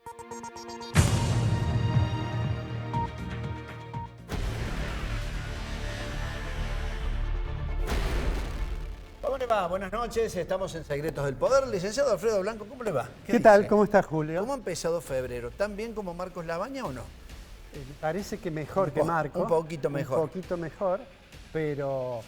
¿Cómo le va? Buenas noches, estamos en Secretos del Poder. Licenciado Alfredo Blanco, ¿cómo le va? ¿Qué tal? ¿Cómo estás, Julio? ¿Cómo ha empezado febrero? ¿Tan bien como Marcos Labaña o no? Parece que mejor que Marcos. Un poquito mejor. Un poquito mejor, pero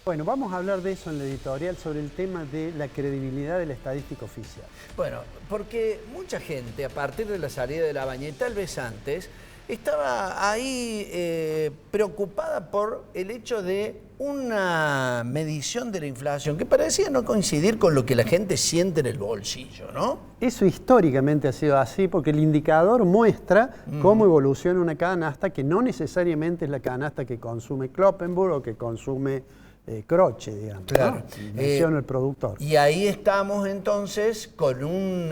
bueno, vamos a hablar de eso en la editorial, sobre el tema de la credibilidad de la estadística oficial. Bueno, porque mucha gente, a partir de la salida de Labaña y tal vez antes, estaba ahí preocupada por el hecho de una medición de la inflación que parecía no coincidir con lo que la gente siente en el bolsillo, ¿no? Eso históricamente ha sido así porque el indicador muestra cómo evoluciona una canasta que no necesariamente es la canasta que consume Kloppenburg o que consume Croce, digamos. Claro. ¿No? Menciona el productor. Y ahí estamos entonces con un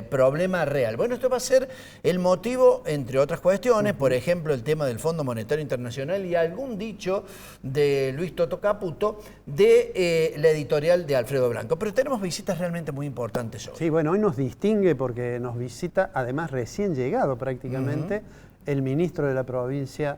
problema real. Bueno, esto va a ser el motivo, entre otras cuestiones, por ejemplo, el tema del Fondo Monetario Internacional y algún dicho de Luis Toto Caputo de la editorial de Alfredo Blanco. Pero tenemos visitas realmente muy importantes hoy. Sí, bueno, hoy nos distingue porque nos visita, además recién llegado prácticamente, el ministro de la provincia,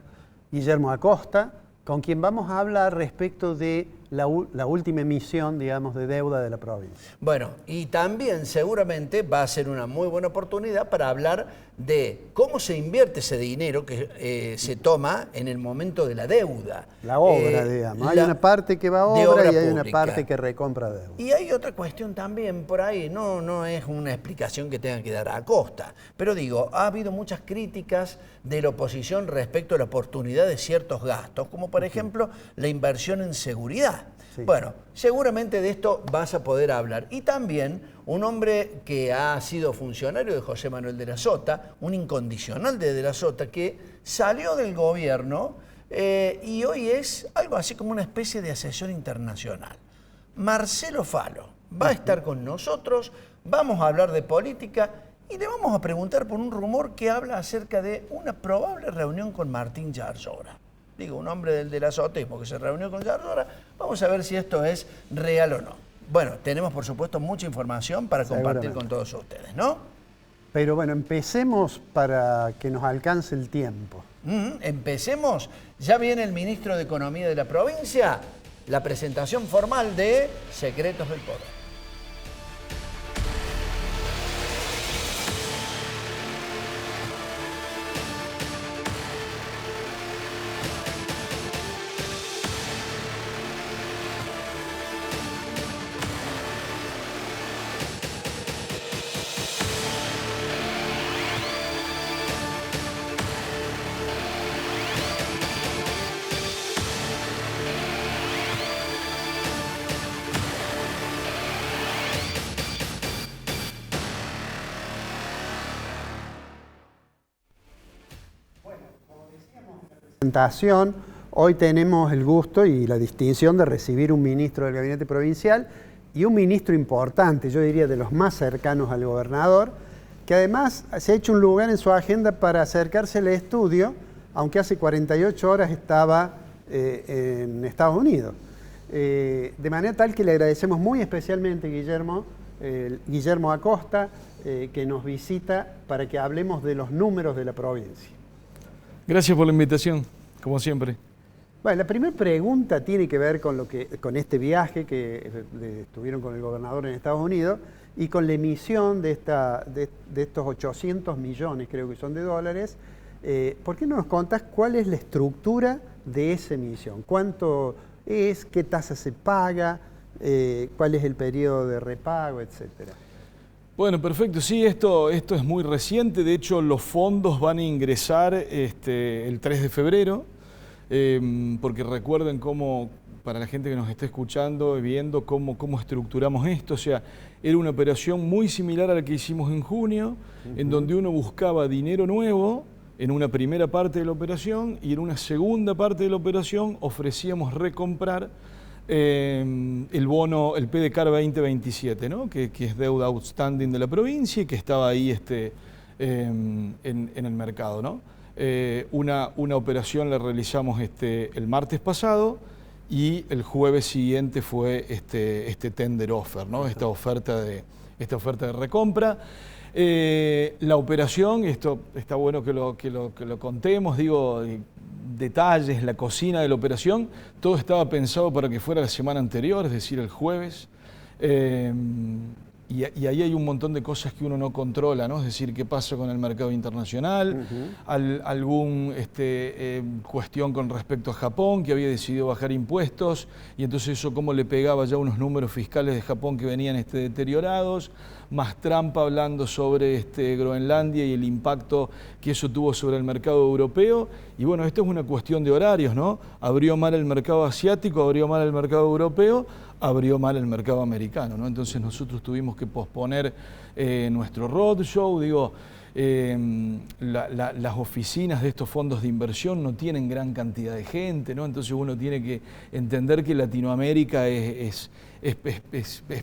Guillermo Acosta, con quien vamos a hablar respecto de la última emisión, digamos, de deuda de la provincia. Bueno, y también seguramente va a ser una muy buena oportunidad para hablar de cómo se invierte ese dinero que se toma en el momento de la deuda. La obra, digamos. Hay una parte que va a obra y hay una parte que recompra deuda. Y hay otra cuestión también por ahí, no es una explicación que tenga que dar a Acosta, pero digo, ha habido muchas críticas de la oposición respecto a la oportunidad de ciertos gastos, como por ejemplo la inversión en seguridad. Sí. Bueno, seguramente de esto vas a poder hablar. Y también un hombre que ha sido funcionario de José Manuel de la Sota, un incondicional de la Sota, que salió del gobierno y hoy es algo así como una especie de asesor internacional. Marcelo Falo va a estar con nosotros, vamos a hablar de política y le vamos a preguntar por un rumor que habla acerca de una probable reunión con Martín Yarlora. Digo, un hombre del delasotismo que se reunió con Yarlora, vamos a ver si esto es real o no. Bueno, tenemos por supuesto mucha información para compartir con todos ustedes, ¿no? Pero bueno, empecemos para que nos alcance el tiempo. Empecemos, ya viene el ministro de Economía de la provincia, la presentación formal de Secretos del Poder. Hoy tenemos el gusto y la distinción de recibir un ministro del gabinete provincial y un ministro importante, yo diría de los más cercanos al gobernador, que además se ha hecho un lugar en su agenda para acercarse al estudio, aunque hace 48 horas estaba en Estados Unidos. De manera tal que le agradecemos muy especialmente, Guillermo Acosta, que nos visita para que hablemos de los números de la provincia. Gracias por la invitación, como siempre. Bueno, la primera pregunta tiene que ver con este viaje que estuvieron con el gobernador en Estados Unidos y con la emisión de estos 800 millones, creo que son de dólares. ¿Por qué no nos contás cuál es la estructura de esa emisión? ¿Cuánto es? ¿Qué tasa se paga? ¿Cuál es el periodo de repago, etcétera? Bueno, perfecto. Sí, esto es muy reciente. De hecho, los fondos van a ingresar el 3 de febrero, porque recuerden cómo, para la gente que nos está escuchando y viendo cómo estructuramos esto. O sea, era una operación muy similar a la que hicimos en junio, en donde uno buscaba dinero nuevo en una primera parte de la operación y en una segunda parte de la operación ofrecíamos recomprar el bono, el PDCAR 2027, ¿no? que es deuda outstanding de la provincia y que estaba ahí en el mercado, ¿no? Una operación la realizamos el martes pasado y el jueves siguiente fue este tender offer, ¿no? Esta oferta de recompra. La operación, esto está bueno que lo contemos, digo, detalles, la cocina de la operación, todo estaba pensado para que fuera la semana anterior, es decir, el jueves. Y ahí hay un montón de cosas que uno no controla, ¿no? Es decir, qué pasa con el mercado internacional, algún cuestión con respecto a Japón, que había decidido bajar impuestos, y entonces eso cómo le pegaba ya unos números fiscales de Japón que venían deteriorados, más Trump hablando sobre Groenlandia y el impacto que eso tuvo sobre el mercado europeo. Y bueno, esto es una cuestión de horarios, ¿no? Abrió mal el mercado asiático, abrió mal el mercado europeo, abrió mal el mercado americano, ¿no? Entonces nosotros tuvimos que posponer nuestro roadshow, digo, las oficinas de estos fondos de inversión no tienen gran cantidad de gente, ¿no? Entonces uno tiene que entender que Latinoamérica es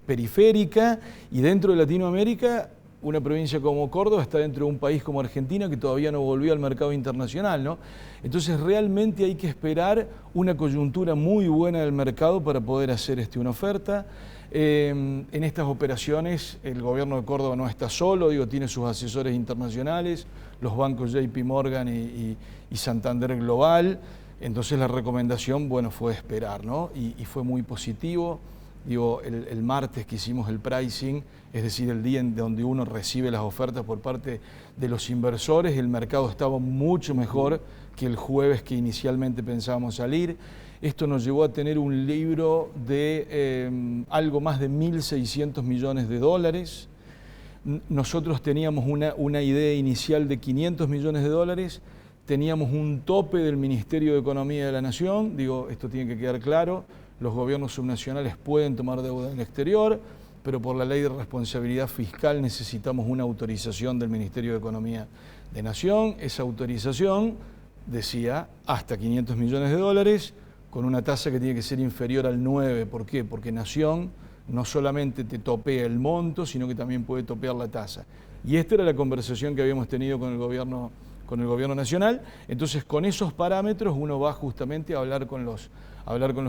periférica, y dentro de Latinoamérica una provincia como Córdoba está dentro de un país como Argentina que todavía no volvió al mercado internacional, ¿no? Entonces realmente hay que esperar una coyuntura muy buena del mercado para poder hacer una oferta. En estas operaciones el gobierno de Córdoba no está solo, digo, tiene sus asesores internacionales, los bancos JP Morgan y Santander Global. Entonces la recomendación, bueno, fue esperar, ¿no? Y fue muy positivo. Digo, el martes que hicimos el pricing, es decir, el día en donde uno recibe las ofertas por parte de los inversores, el mercado estaba mucho mejor que el jueves que inicialmente pensábamos salir. Esto nos llevó a tener un libro de algo más de 1.600 millones de dólares. Nosotros teníamos una idea inicial de 500 millones de dólares, teníamos un tope del Ministerio de Economía de la Nación, digo, esto tiene que quedar claro. Los gobiernos subnacionales pueden tomar deuda en el exterior, pero por la ley de responsabilidad fiscal necesitamos una autorización del Ministerio de Economía de Nación. Esa autorización decía hasta 500 millones de dólares, con una tasa que tiene que ser inferior al 9. ¿Por qué? Porque Nación no solamente te topea el monto, sino que también puede topear la tasa. Y esta era la conversación que habíamos tenido con el gobierno nacional. Entonces, con esos parámetros uno va justamente a hablar con los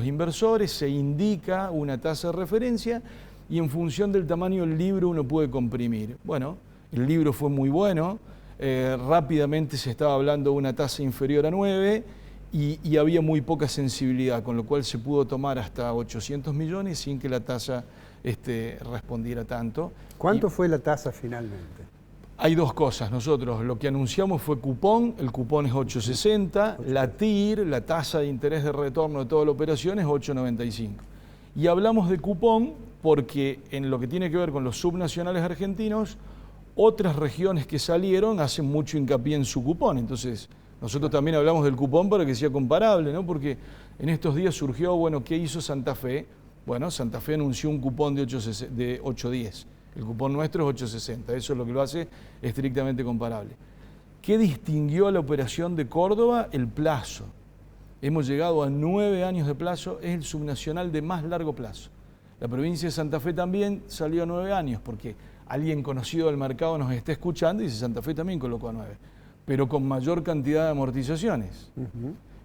inversores, se indica una tasa de referencia y en función del tamaño del libro uno puede comprimir. Bueno, el libro fue muy bueno, rápidamente se estaba hablando de una tasa inferior a 9 y había muy poca sensibilidad, con lo cual se pudo tomar hasta 800 millones sin que la tasa respondiera tanto. ¿Cuánto fue la tasa finalmente? Hay dos cosas. Nosotros lo que anunciamos fue cupón, el cupón es 8.60, la TIR, la tasa de interés de retorno de toda la operación, es 8.95. Y hablamos de cupón porque en lo que tiene que ver con los subnacionales argentinos, otras regiones que salieron hacen mucho hincapié en su cupón. Entonces, nosotros también hablamos del cupón para que sea comparable, ¿no? Porque en estos días surgió, bueno, ¿qué hizo Santa Fe? Bueno, Santa Fe anunció un cupón de 8.10. El cupón nuestro es 8.60, eso es lo que lo hace estrictamente comparable. ¿Qué distinguió a la operación de Córdoba? El plazo. Hemos llegado a 9 años de plazo, es el subnacional de más largo plazo. La provincia de Santa Fe también salió a 9 años, porque alguien conocido del mercado nos está escuchando y dice Santa Fe también colocó a 9, pero con mayor cantidad de amortizaciones.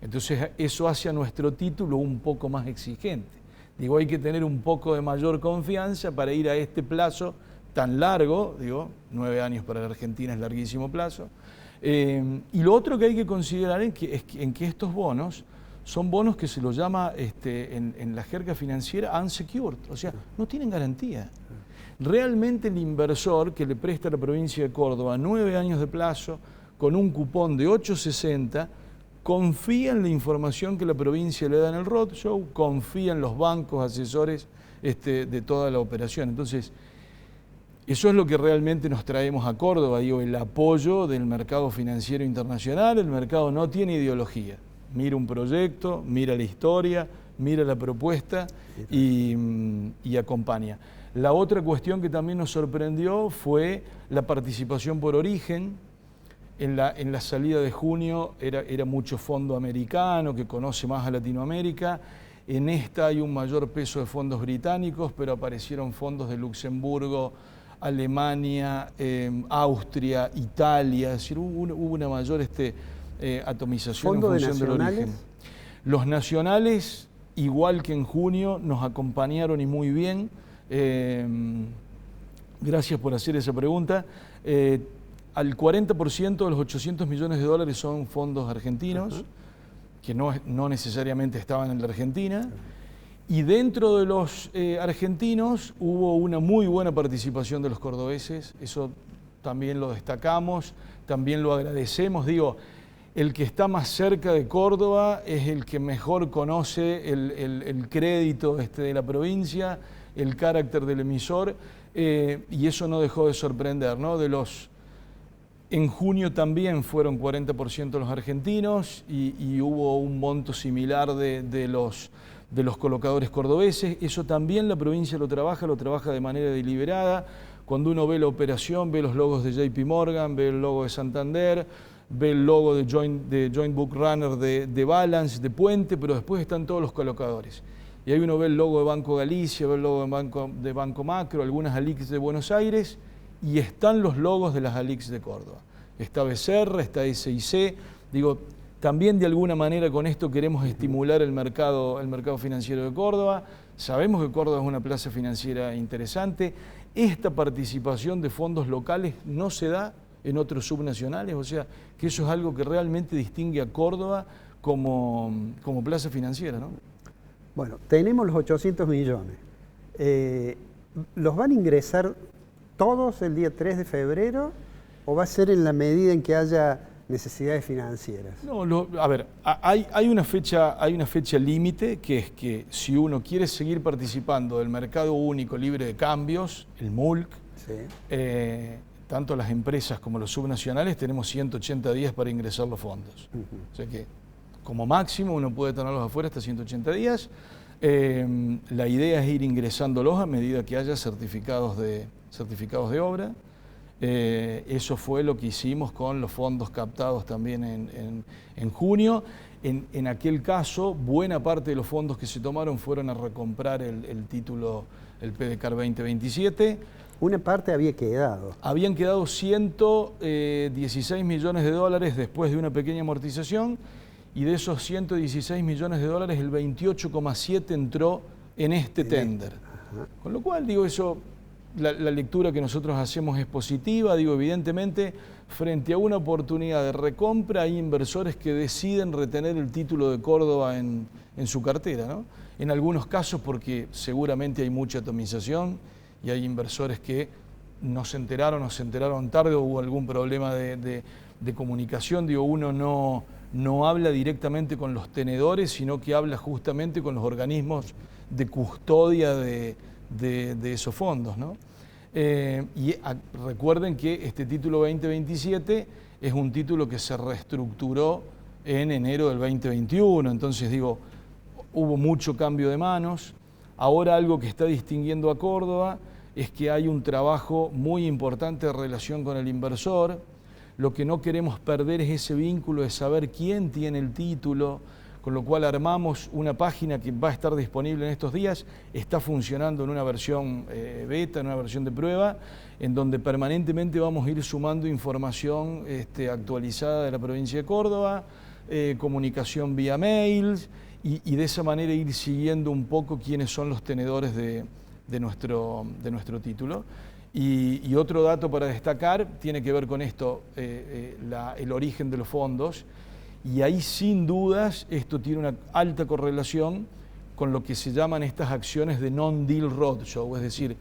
Entonces eso hace a nuestro título un poco más exigente. Digo, hay que tener un poco de mayor confianza para ir a este plazo tan largo, digo, 9 años para la Argentina es larguísimo plazo. Y lo otro que hay que considerar es que estos bonos son bonos que se los llama en la jerga financiera unsecured, o sea, no tienen garantía. Realmente el inversor que le presta a la provincia de Córdoba 9 años de plazo con un cupón de 8.60, confía en la información que la provincia le da en el roadshow, confía en los bancos asesores de toda la operación. Entonces, eso es lo que realmente nos traemos a Córdoba, digo, el apoyo del mercado financiero internacional. El mercado no tiene ideología, mira un proyecto, mira la historia, mira la propuesta y acompaña. La otra cuestión que también nos sorprendió fue la participación por origen. En la salida de junio era mucho fondo americano que conoce más a Latinoamérica. En esta hay un mayor peso de fondos británicos, pero aparecieron fondos de Luxemburgo, Alemania, Austria, Italia. Es decir, hubo una mayor atomización en función del origen. Los nacionales, igual que en junio, nos acompañaron y muy bien. Gracias por hacer esa pregunta. Al 40% de los 800 millones de dólares son fondos argentinos, que no necesariamente estaban en la Argentina. Y dentro de los argentinos hubo una muy buena participación de los cordobeses, eso también lo destacamos, también lo agradecemos. Digo, el que está más cerca de Córdoba es el que mejor conoce el crédito de la provincia, el carácter del emisor, y eso no dejó de sorprender, ¿no? En junio también fueron 40% los argentinos y hubo un monto similar de los colocadores cordobeses. Eso también la provincia lo trabaja de manera deliberada. Cuando uno ve la operación, ve los logos de JP Morgan, ve el logo de Santander, ve el logo de Joint Book Runner de Balance, de Puente, pero después están todos los colocadores. Y ahí uno ve el logo de Banco Galicia, ve el logo de Banco Macro, algunas ALICs de Buenos Aires, y están los logos de las ALICs de Córdoba. Está BCR, está SIC. Digo, también de alguna manera con esto queremos estimular el mercado financiero de Córdoba. Sabemos que Córdoba es una plaza financiera interesante. Esta participación de fondos locales no se da en otros subnacionales, o sea, que eso es algo que realmente distingue a Córdoba como plaza financiera, ¿no? Bueno, tenemos los 800 millones. ¿Los van a ingresar todos el día 3 de febrero o va a ser en la medida en que haya necesidades financieras? No, a ver, hay una fecha límite, que es que si uno quiere seguir participando del mercado único libre de cambios, el MULC, sí, tanto las empresas como los subnacionales tenemos 180 días para ingresar los fondos. O sea que como máximo uno puede tenerlos afuera hasta 180 días. La idea es ir ingresándolos a medida que haya certificados de obra. Eso fue lo que hicimos con los fondos captados también en junio. En aquel caso, buena parte de los fondos que se tomaron fueron a recomprar el título, el PDCAR 2027. Una parte había quedado. Habían quedado 116 millones de dólares después de una pequeña amortización, y de esos 116 millones de dólares, el 28,7 entró en este tender. Con lo cual, digo, eso... La lectura que nosotros hacemos es positiva. Digo, evidentemente, frente a una oportunidad de recompra, hay inversores que deciden retener el título de Córdoba en su cartera, ¿no? En algunos casos porque seguramente hay mucha atomización y hay inversores que no se enteraron tarde o hubo algún problema de comunicación. Digo, uno no habla directamente con los tenedores, sino que habla justamente con los organismos de custodia de esos fondos, ¿no? Recuerden que este título 2027 es un título que se reestructuró en enero del 2021, entonces digo, hubo mucho cambio de manos. Ahora algo que está distinguiendo a Córdoba es que hay un trabajo muy importante de relación con el inversor. Lo que no queremos perder es ese vínculo de saber quién tiene el título, con lo cual armamos una página que va a estar disponible en estos días, está funcionando en una versión beta, en una versión de prueba, en donde permanentemente vamos a ir sumando información actualizada de la provincia de Córdoba, comunicación vía mails, y de esa manera ir siguiendo un poco quiénes son los tenedores de nuestro título. Y otro dato para destacar tiene que ver con esto, el origen de los fondos. Y ahí sin dudas esto tiene una alta correlación con lo que se llaman estas acciones de non-deal roadshow, es decir,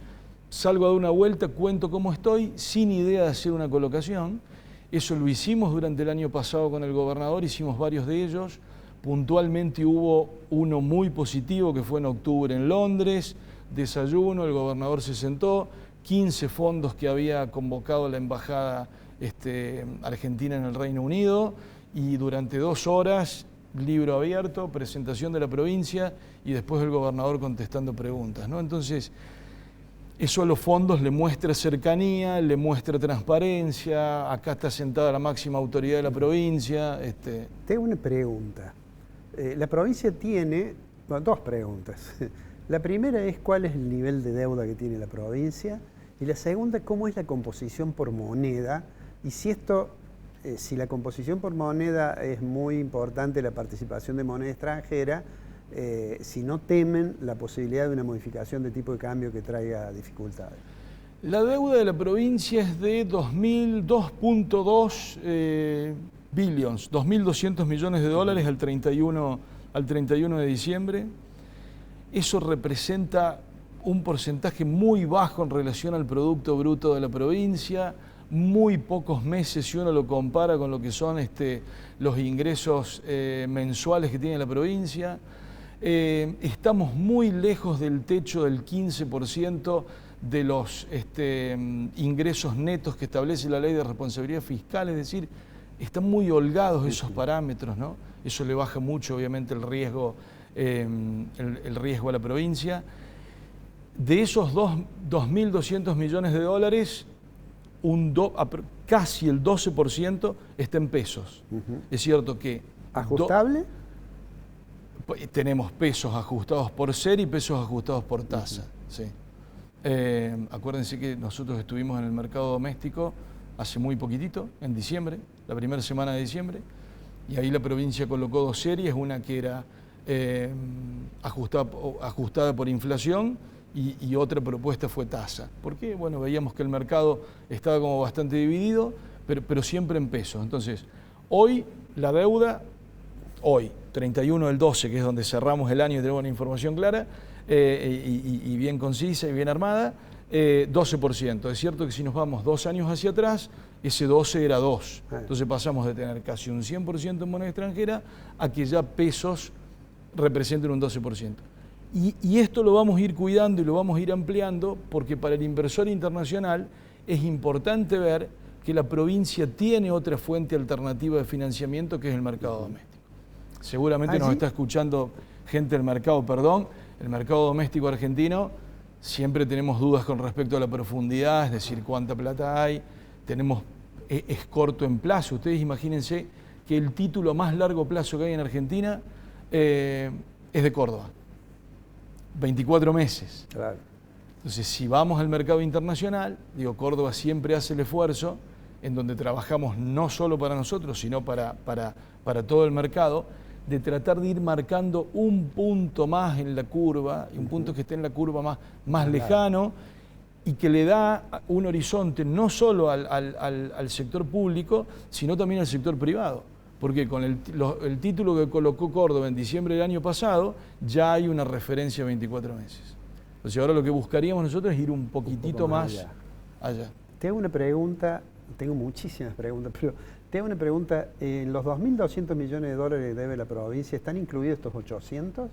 salgo a dar una vuelta, cuento cómo estoy, sin idea de hacer una colocación. Eso lo hicimos durante el año pasado con el gobernador, hicimos varios de ellos. Puntualmente hubo uno muy positivo que fue en octubre en Londres, desayuno, el gobernador se sentó, 15 fondos que había convocado la embajada argentina en el Reino Unido, y durante 2 horas, libro abierto, presentación de la provincia y después el gobernador contestando preguntas, ¿no? Entonces, eso a los fondos le muestra cercanía, le muestra transparencia. Acá está sentada la máxima autoridad de la provincia. Tengo una pregunta. La provincia tiene, bueno, 2 preguntas. La primera es cuál es el nivel de deuda que tiene la provincia, y la segunda, cómo es la composición por moneda, y si la composición por moneda es muy importante, la participación de moneda extranjera, si no temen la posibilidad de una modificación de tipo de cambio que traiga dificultades. La deuda de la provincia es de 2.200 billions, 2.200 millones de dólares al 31 de diciembre. Eso representa un porcentaje muy bajo en relación al Producto Bruto de la provincia, muy pocos meses si uno lo compara con lo que son los ingresos mensuales que tiene la provincia. Estamos muy lejos del techo del 15% de los ingresos netos que establece la Ley de Responsabilidad Fiscal, es decir, están muy holgados esos parámetros, ¿no? Eso le baja mucho, obviamente, el riesgo a la provincia. De esos 2.200 millones de dólares, casi el 12% está en pesos. Es cierto que... ¿Ajustable? Tenemos pesos ajustados por SER y pesos ajustados por tasa. Sí. Acuérdense que nosotros estuvimos en el mercado doméstico hace muy poquitito, en diciembre, la primera semana de diciembre, y ahí la provincia colocó 2 series, una que era ajustada por inflación y otra propuesta fue tasa. ¿Por qué? Bueno, veíamos que el mercado estaba como bastante dividido, pero siempre en pesos. Entonces, hoy la deuda, 31 del 12, que es donde cerramos el año y tenemos una información clara, y bien concisa y bien armada, 12%. Es cierto que si nos vamos 2 años hacia atrás, ese 12 era 2. Entonces pasamos de tener casi un 100% en moneda extranjera a que ya pesos representen un 12%. Y esto lo vamos a ir cuidando y lo vamos a ir ampliando porque para el inversor internacional es importante ver que la provincia tiene otra fuente alternativa de financiamiento que es el mercado doméstico. Seguramente nos está escuchando gente del mercado, el mercado doméstico argentino. Siempre tenemos dudas con respecto a la profundidad, es decir, cuánta plata hay, es corto en plazo. Ustedes imagínense que el título más largo plazo que hay en Argentina es de Córdoba, 24 meses. Claro. Entonces, si vamos al mercado internacional, Córdoba siempre hace el esfuerzo, en donde trabajamos no solo para nosotros, sino para todo el mercado, de tratar de ir marcando un punto más en la curva, un punto que esté en la curva más lejano y que le da un horizonte no solo al sector público, sino también al sector privado. Porque con el título que colocó Córdoba en diciembre del año pasado, ya hay una referencia a 24 meses. Entonces ahora lo que buscaríamos nosotros es ir un poquitito más allá. Te hago una pregunta, tengo muchísimas preguntas, pero... Te hago una pregunta, ¿en los 2.200 millones de dólares que debe la provincia están incluidos estos 800?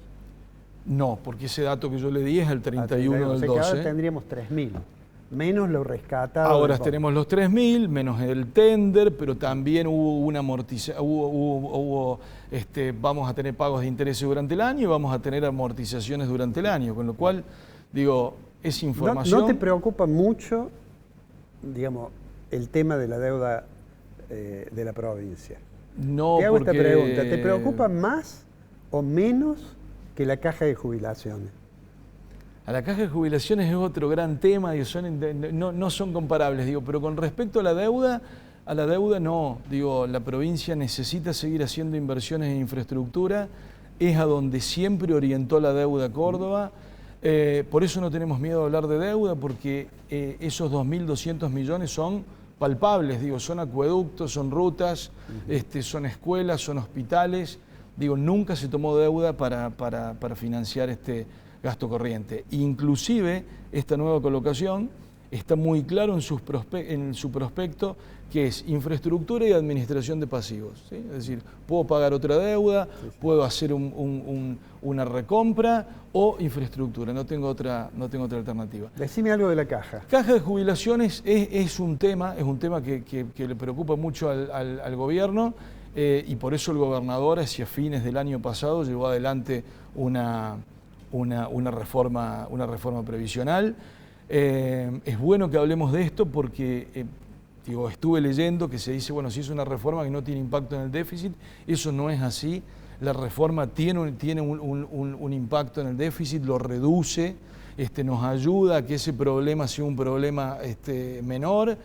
No, porque ese dato que yo le di es el 31 del 12. Ahora tendríamos 3.000, menos lo rescatado. Ahora tenemos los 3.000, menos el tender, pero también hubo una amortización, vamos a tener pagos de intereses durante el año y vamos a tener amortizaciones durante el año, con lo cual, es información... ¿No te preocupa mucho, el tema de la deuda de la provincia? No, te hago esta pregunta, ¿te preocupa más o menos que la caja de jubilaciones? A la caja de jubilaciones es otro gran tema, no son comparables, pero con respecto a la deuda no, la provincia necesita seguir haciendo inversiones en infraestructura, es a donde siempre orientó la deuda Córdoba, por eso no tenemos miedo de hablar de deuda, porque esos 2.200 millones son palpables, son acueductos, son rutas, son escuelas, son hospitales. Nunca se tomó deuda para financiar este gasto corriente. Inclusive, esta nueva colocación está muy claro en su prospecto, que es infraestructura y administración de pasivos. ¿Sí? Es decir, puedo pagar otra deuda, puedo hacer una recompra o infraestructura, no tengo otra alternativa. Decime algo de la caja. Caja de jubilaciones es un tema que le preocupa mucho al gobierno y por eso el gobernador hacia fines del año pasado llevó adelante una reforma previsional. Es bueno que hablemos de esto porque estuve leyendo que se dice, si es una reforma que no tiene impacto en el déficit, eso no es así. La reforma tiene un impacto en el déficit, lo reduce, nos ayuda a que ese problema sea un problema menor.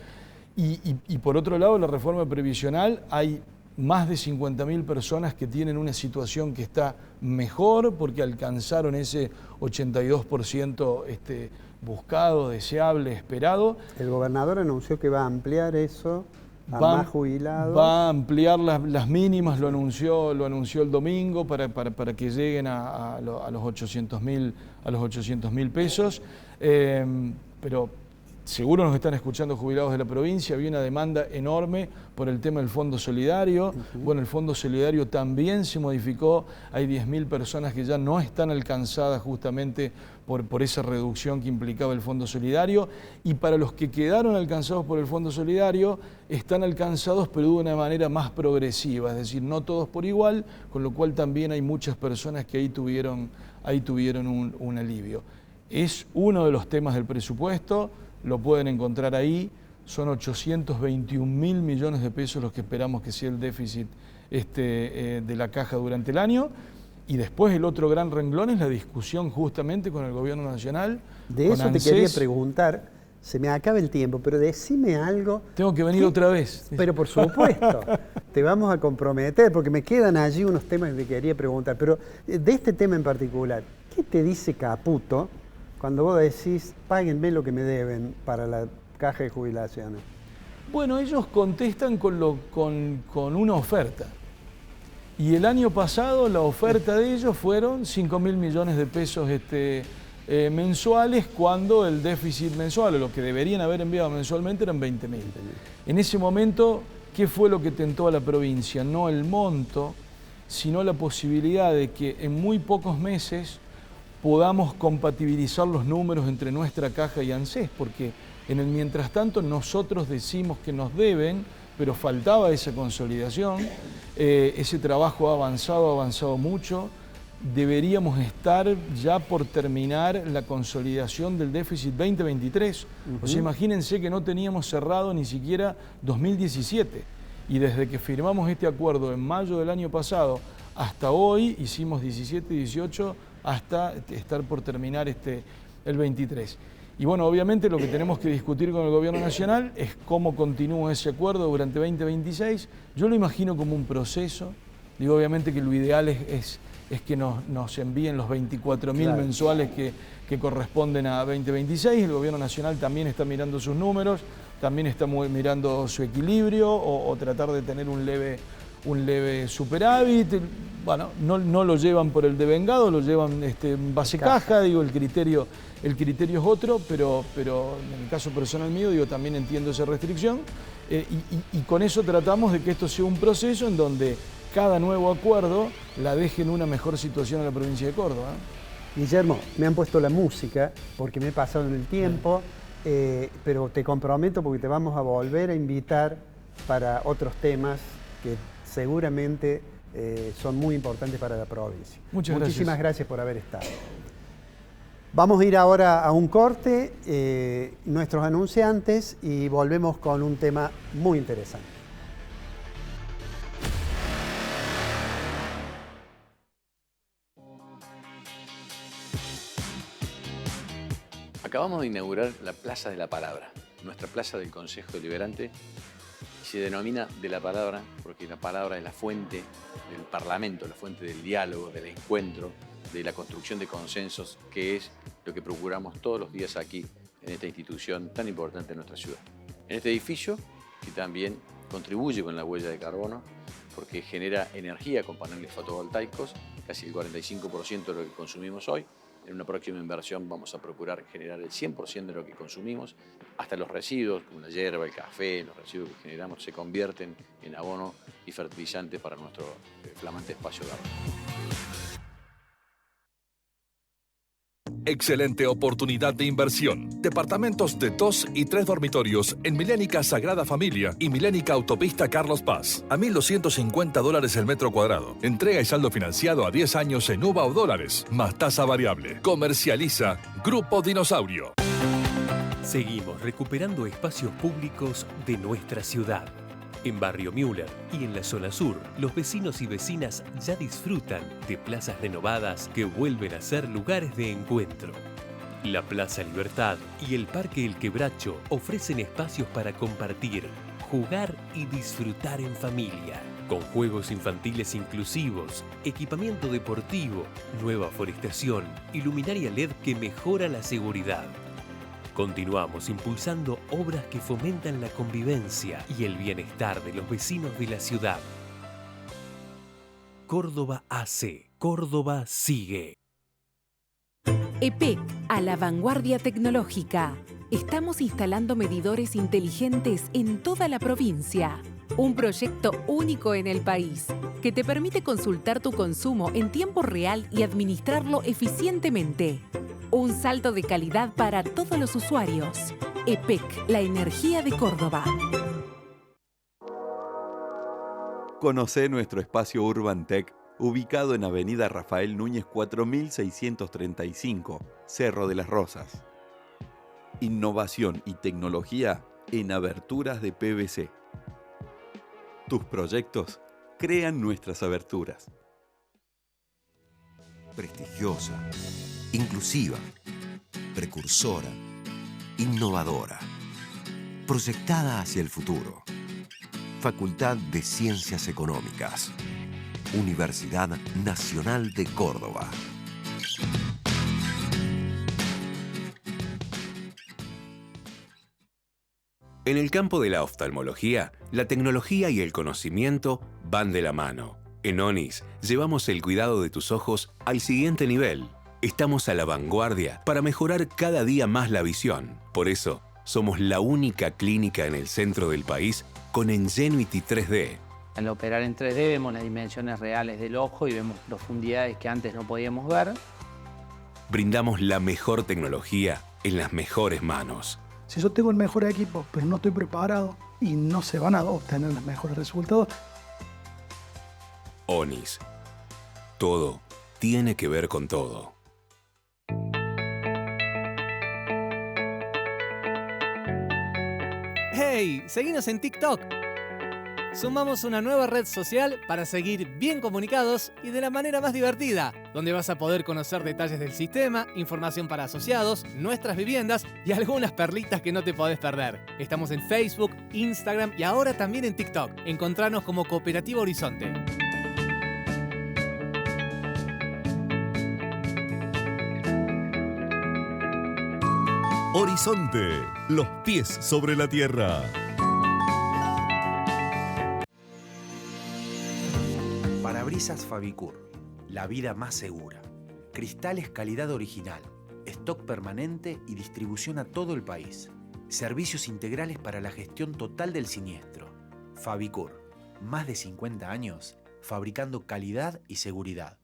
Y por otro lado, la reforma previsional, hay más de 50.000 personas que tienen una situación que está mejor porque alcanzaron ese 82% buscado, deseable, esperado. El gobernador anunció que va a ampliar eso a más jubilados. Va a ampliar las mínimas, lo anunció el domingo para que lleguen a los 800.000 pesos. Pero seguro nos están escuchando jubilados de la provincia, había una demanda enorme por el tema del Fondo Solidario. Bueno, el Fondo Solidario también se modificó, hay 10.000 personas que ya no están alcanzadas justamente por esa reducción que implicaba el Fondo Solidario, y para los que quedaron alcanzados por el Fondo Solidario, están alcanzados pero de una manera más progresiva, es decir, no todos por igual, con lo cual también hay muchas personas que ahí tuvieron un alivio. Es uno de los temas del presupuesto, lo pueden encontrar ahí, son 821.000 millones de pesos los que esperamos que sea el déficit de la caja durante el año. Y después el otro gran renglón es la discusión justamente con el gobierno nacional. De eso te quería preguntar, se me acaba el tiempo, pero decime algo. Tengo que venir otra vez. Pero por supuesto, te vamos a comprometer, porque me quedan allí unos temas que te quería preguntar. Pero de este tema en particular, ¿qué te dice Caputo cuando vos decís, páguenme lo que me deben para la caja de jubilaciones? Bueno, ellos contestan con una oferta. Y el año pasado la oferta de ellos fueron 5.000 millones de pesos mensuales, cuando el déficit mensual, o lo que deberían haber enviado mensualmente, eran 20.000. En ese momento, ¿qué fue lo que tentó a la provincia? No el monto, sino la posibilidad de que en muy pocos meses podamos compatibilizar los números entre nuestra caja y ANSES, porque en el mientras tanto nosotros decimos que nos deben, pero faltaba esa consolidación. Ese trabajo ha avanzado mucho. Deberíamos estar ya por terminar la consolidación del déficit 2023. O sea, imagínense que no teníamos cerrado ni siquiera 2017. Y desde que firmamos este acuerdo en mayo del año pasado hasta hoy, hicimos 17 y 18 hasta estar por terminar el 23. Y bueno, obviamente lo que tenemos que discutir con el gobierno nacional es cómo continúa ese acuerdo durante 2026. Yo lo imagino como un proceso. Digo, obviamente que lo ideal es que nos envíen los 24.000 mensuales que corresponden a 2026. El gobierno nacional también está mirando sus números, también está mirando su equilibrio o tratar de tener un leve superávit. Bueno, no lo llevan por el devengado, lo llevan en base caja. Digo, el criterio es otro, pero en el caso personal mío, digo, también entiendo esa restricción, y con eso tratamos de que esto sea un proceso en donde cada nuevo acuerdo la deje en una mejor situación a la provincia de Córdoba. Guillermo, me han puesto la música porque me he pasado en el tiempo, pero te comprometo porque te vamos a volver a invitar para otros temas que seguramente son muy importantes para la provincia. Muchísimas gracias por haber estado. Vamos a ir ahora a un corte, nuestros anunciantes, y volvemos con un tema muy interesante. Acabamos de inaugurar la Plaza de la Palabra, nuestra plaza del Consejo Deliberante. Se denomina de la palabra porque la palabra es la fuente del Parlamento, la fuente del diálogo, del encuentro, de la construcción de consensos, que es lo que procuramos todos los días aquí en esta institución tan importante en nuestra ciudad. En este edificio, que también contribuye con la huella de carbono, porque genera energía con paneles fotovoltaicos, casi el 45% de lo que consumimos hoy. En una próxima inversión vamos a procurar generar el 100% de lo que consumimos, hasta los residuos, como la hierba, el café, los residuos que generamos se convierten en abono y fertilizante para nuestro flamante espacio verde. Excelente oportunidad de inversión. Departamentos de 2 y 3 dormitorios en Milénica Sagrada Familia y Milénica Autopista Carlos Paz. A $1.250 el metro cuadrado. Entrega y saldo financiado a 10 años en UVA o dólares, más tasa variable. Comercializa Grupo Dinosaurio. Seguimos recuperando espacios públicos de nuestra ciudad. En Barrio Müller y en la zona sur, los vecinos y vecinas ya disfrutan de plazas renovadas que vuelven a ser lugares de encuentro. La Plaza Libertad y el Parque El Quebracho ofrecen espacios para compartir, jugar y disfrutar en familia. con juegos infantiles inclusivos, equipamiento deportivo, nueva forestación y luminaria LED que mejora la seguridad. Continuamos impulsando obras que fomentan la convivencia y el bienestar de los vecinos de la ciudad. Córdoba AC. Córdoba sigue. EPEC, a la vanguardia tecnológica. Estamos instalando medidores inteligentes en toda la provincia. Un proyecto único en el país, que te permite consultar tu consumo en tiempo real y administrarlo eficientemente. Un salto de calidad para todos los usuarios. EPEC, la energía de Córdoba. Conocé nuestro espacio Urban Tech, ubicado en Avenida Rafael Núñez 4635, Cerro de las Rosas. Innovación y tecnología en aberturas de PVC. Tus proyectos crean nuestras aberturas. Prestigiosa, inclusiva, precursora, innovadora, proyectada hacia el futuro. Facultad de Ciencias Económicas. Universidad Nacional de Córdoba. En el campo de la oftalmología, la tecnología y el conocimiento van de la mano. En ONIS llevamos el cuidado de tus ojos al siguiente nivel. Estamos a la vanguardia para mejorar cada día más la visión. Por eso, somos la única clínica en el centro del país con Ingenuity 3D. Al operar en 3D vemos las dimensiones reales del ojo y vemos profundidades que antes no podíamos ver. Brindamos la mejor tecnología en las mejores manos. Si yo tengo el mejor equipo, pero no estoy preparado y no se van a obtener los mejores resultados. ONIS. Todo tiene que ver con todo. ¡Hey! Seguinos en TikTok. Sumamos una nueva red social para seguir bien comunicados y de la manera más divertida, donde vas a poder conocer detalles del sistema, información para asociados, nuestras viviendas y algunas perlitas que no te podés perder. Estamos en Facebook, Instagram y ahora también en TikTok. Encontranos como Cooperativa Horizonte. Horizonte, los pies sobre la tierra. Parabrisas Fabicur, la vida más segura. Cristales calidad original, stock permanente y distribución a todo el país. Servicios integrales para la gestión total del siniestro. Fabicur, más de 50 años fabricando calidad y seguridad.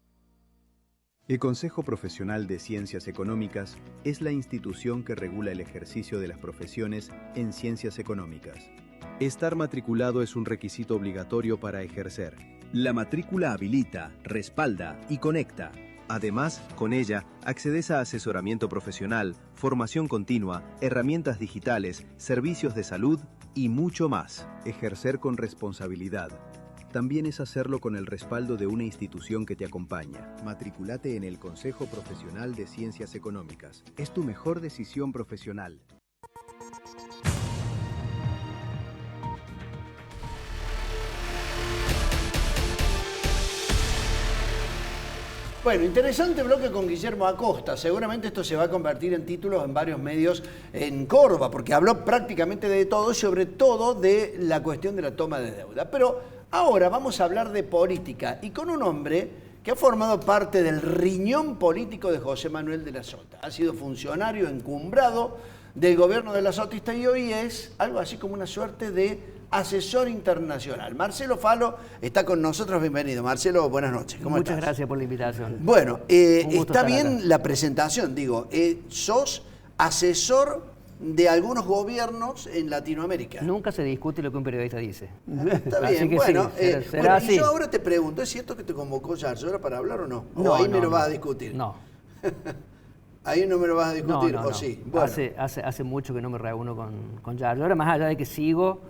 El Consejo Profesional de Ciencias Económicas es la institución que regula el ejercicio de las profesiones en ciencias económicas. Estar matriculado es un requisito obligatorio para ejercer. La matrícula habilita, respalda y conecta. Además, con ella, accedes a asesoramiento profesional, formación continua, herramientas digitales, servicios de salud y mucho más. Ejercer con responsabilidad también es hacerlo con el respaldo de una institución que te acompaña. Matriculate en el Consejo Profesional de Ciencias Económicas. Es tu mejor decisión profesional. Bueno, interesante bloque con Guillermo Acosta. Seguramente esto se va a convertir en títulos en varios medios en Córdoba, porque habló prácticamente de todo, sobre todo de la cuestión de la toma de deuda. Pero ahora vamos a hablar de política y con un hombre que ha formado parte del riñón político de José Manuel de la Sota. Ha sido funcionario encumbrado del gobierno de la Sotista y hoy es algo así como una suerte de asesor internacional. Marcelo Falo está con nosotros. Bienvenido. Marcelo, buenas noches. ¿Cómo estás? Muchas gracias por la invitación. Bueno, está bien la presentación. Digo, sos asesor de algunos gobiernos en Latinoamérica. Nunca se discute lo que un periodista dice. Está bien, bueno. Sí, será así. Y yo ahora te pregunto, ¿es cierto que te convocó Yarlora para hablar o no? No, ¿O ahí no, me lo no. vas a discutir? No. Ahí no me lo vas a discutir, no, ¿o no. sí? Bueno. Hace mucho que no me reúno con Yarlora, más allá de que sigo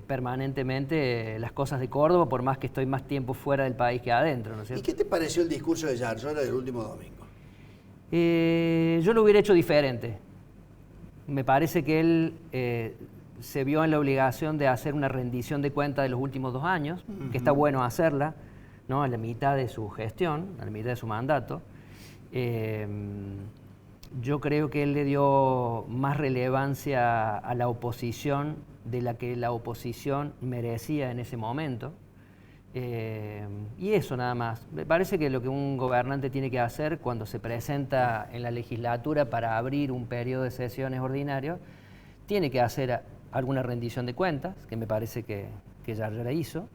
permanentemente las cosas de Córdoba, por más que estoy más tiempo fuera del país que adentro, ¿no es cierto? ¿Y qué te pareció el discurso de Yarlora del último domingo? Yo lo hubiera hecho diferente. Me parece que él se vio en la obligación de hacer una rendición de cuentas de los últimos 2 años, que está bueno hacerla, ¿no? A la mitad de su gestión, a la mitad de su mandato. Yo creo que él le dio más relevancia a la oposición de la que la oposición merecía en ese momento. Y eso nada más. Me parece que lo que un gobernante tiene que hacer cuando se presenta en la legislatura para abrir un periodo de sesiones ordinarios, tiene que hacer alguna rendición de cuentas, que me parece que ya la hizo,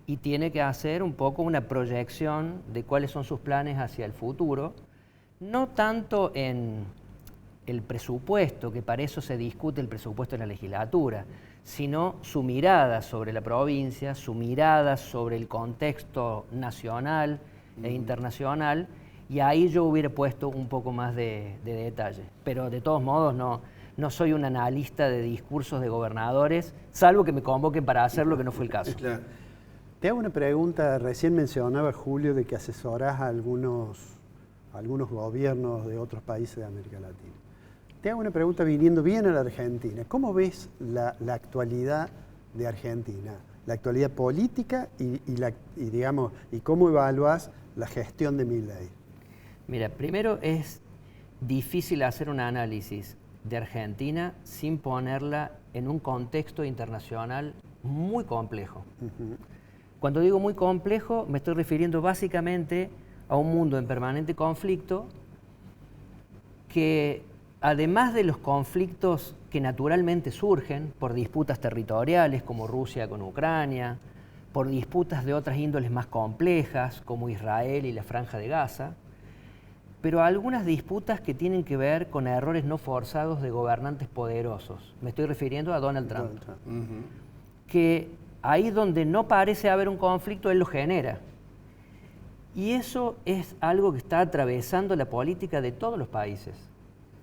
y tiene que hacer un poco una proyección de cuáles son sus planes hacia el futuro, no tanto en el presupuesto, que para eso se discute el presupuesto en la legislatura, sino su mirada sobre la provincia, su mirada sobre el contexto nacional e internacional, y ahí yo hubiera puesto un poco más de detalle. Pero de todos modos no soy un analista de discursos de gobernadores, salvo que me convoquen para hacerlo, que no fue el caso. Claro. Te hago una pregunta, recién mencionaba Julio de que asesorás a algunos gobiernos de otros países de América Latina. Te hago una pregunta viniendo bien a la Argentina. ¿Cómo ves la actualidad de Argentina? La actualidad política y cómo evalúas la gestión de Milei. Mira, primero es difícil hacer un análisis de Argentina sin ponerla en un contexto internacional muy complejo. Cuando digo muy complejo, me estoy refiriendo básicamente a un mundo en permanente conflicto que, además de los conflictos que naturalmente surgen por disputas territoriales como Rusia con Ucrania, por disputas de otras índoles más complejas como Israel y la Franja de Gaza, pero algunas disputas que tienen que ver con errores no forzados de gobernantes poderosos. Me estoy refiriendo a Donald Trump. Que ahí donde no parece haber un conflicto, él lo genera. Y eso es algo que está atravesando la política de todos los países.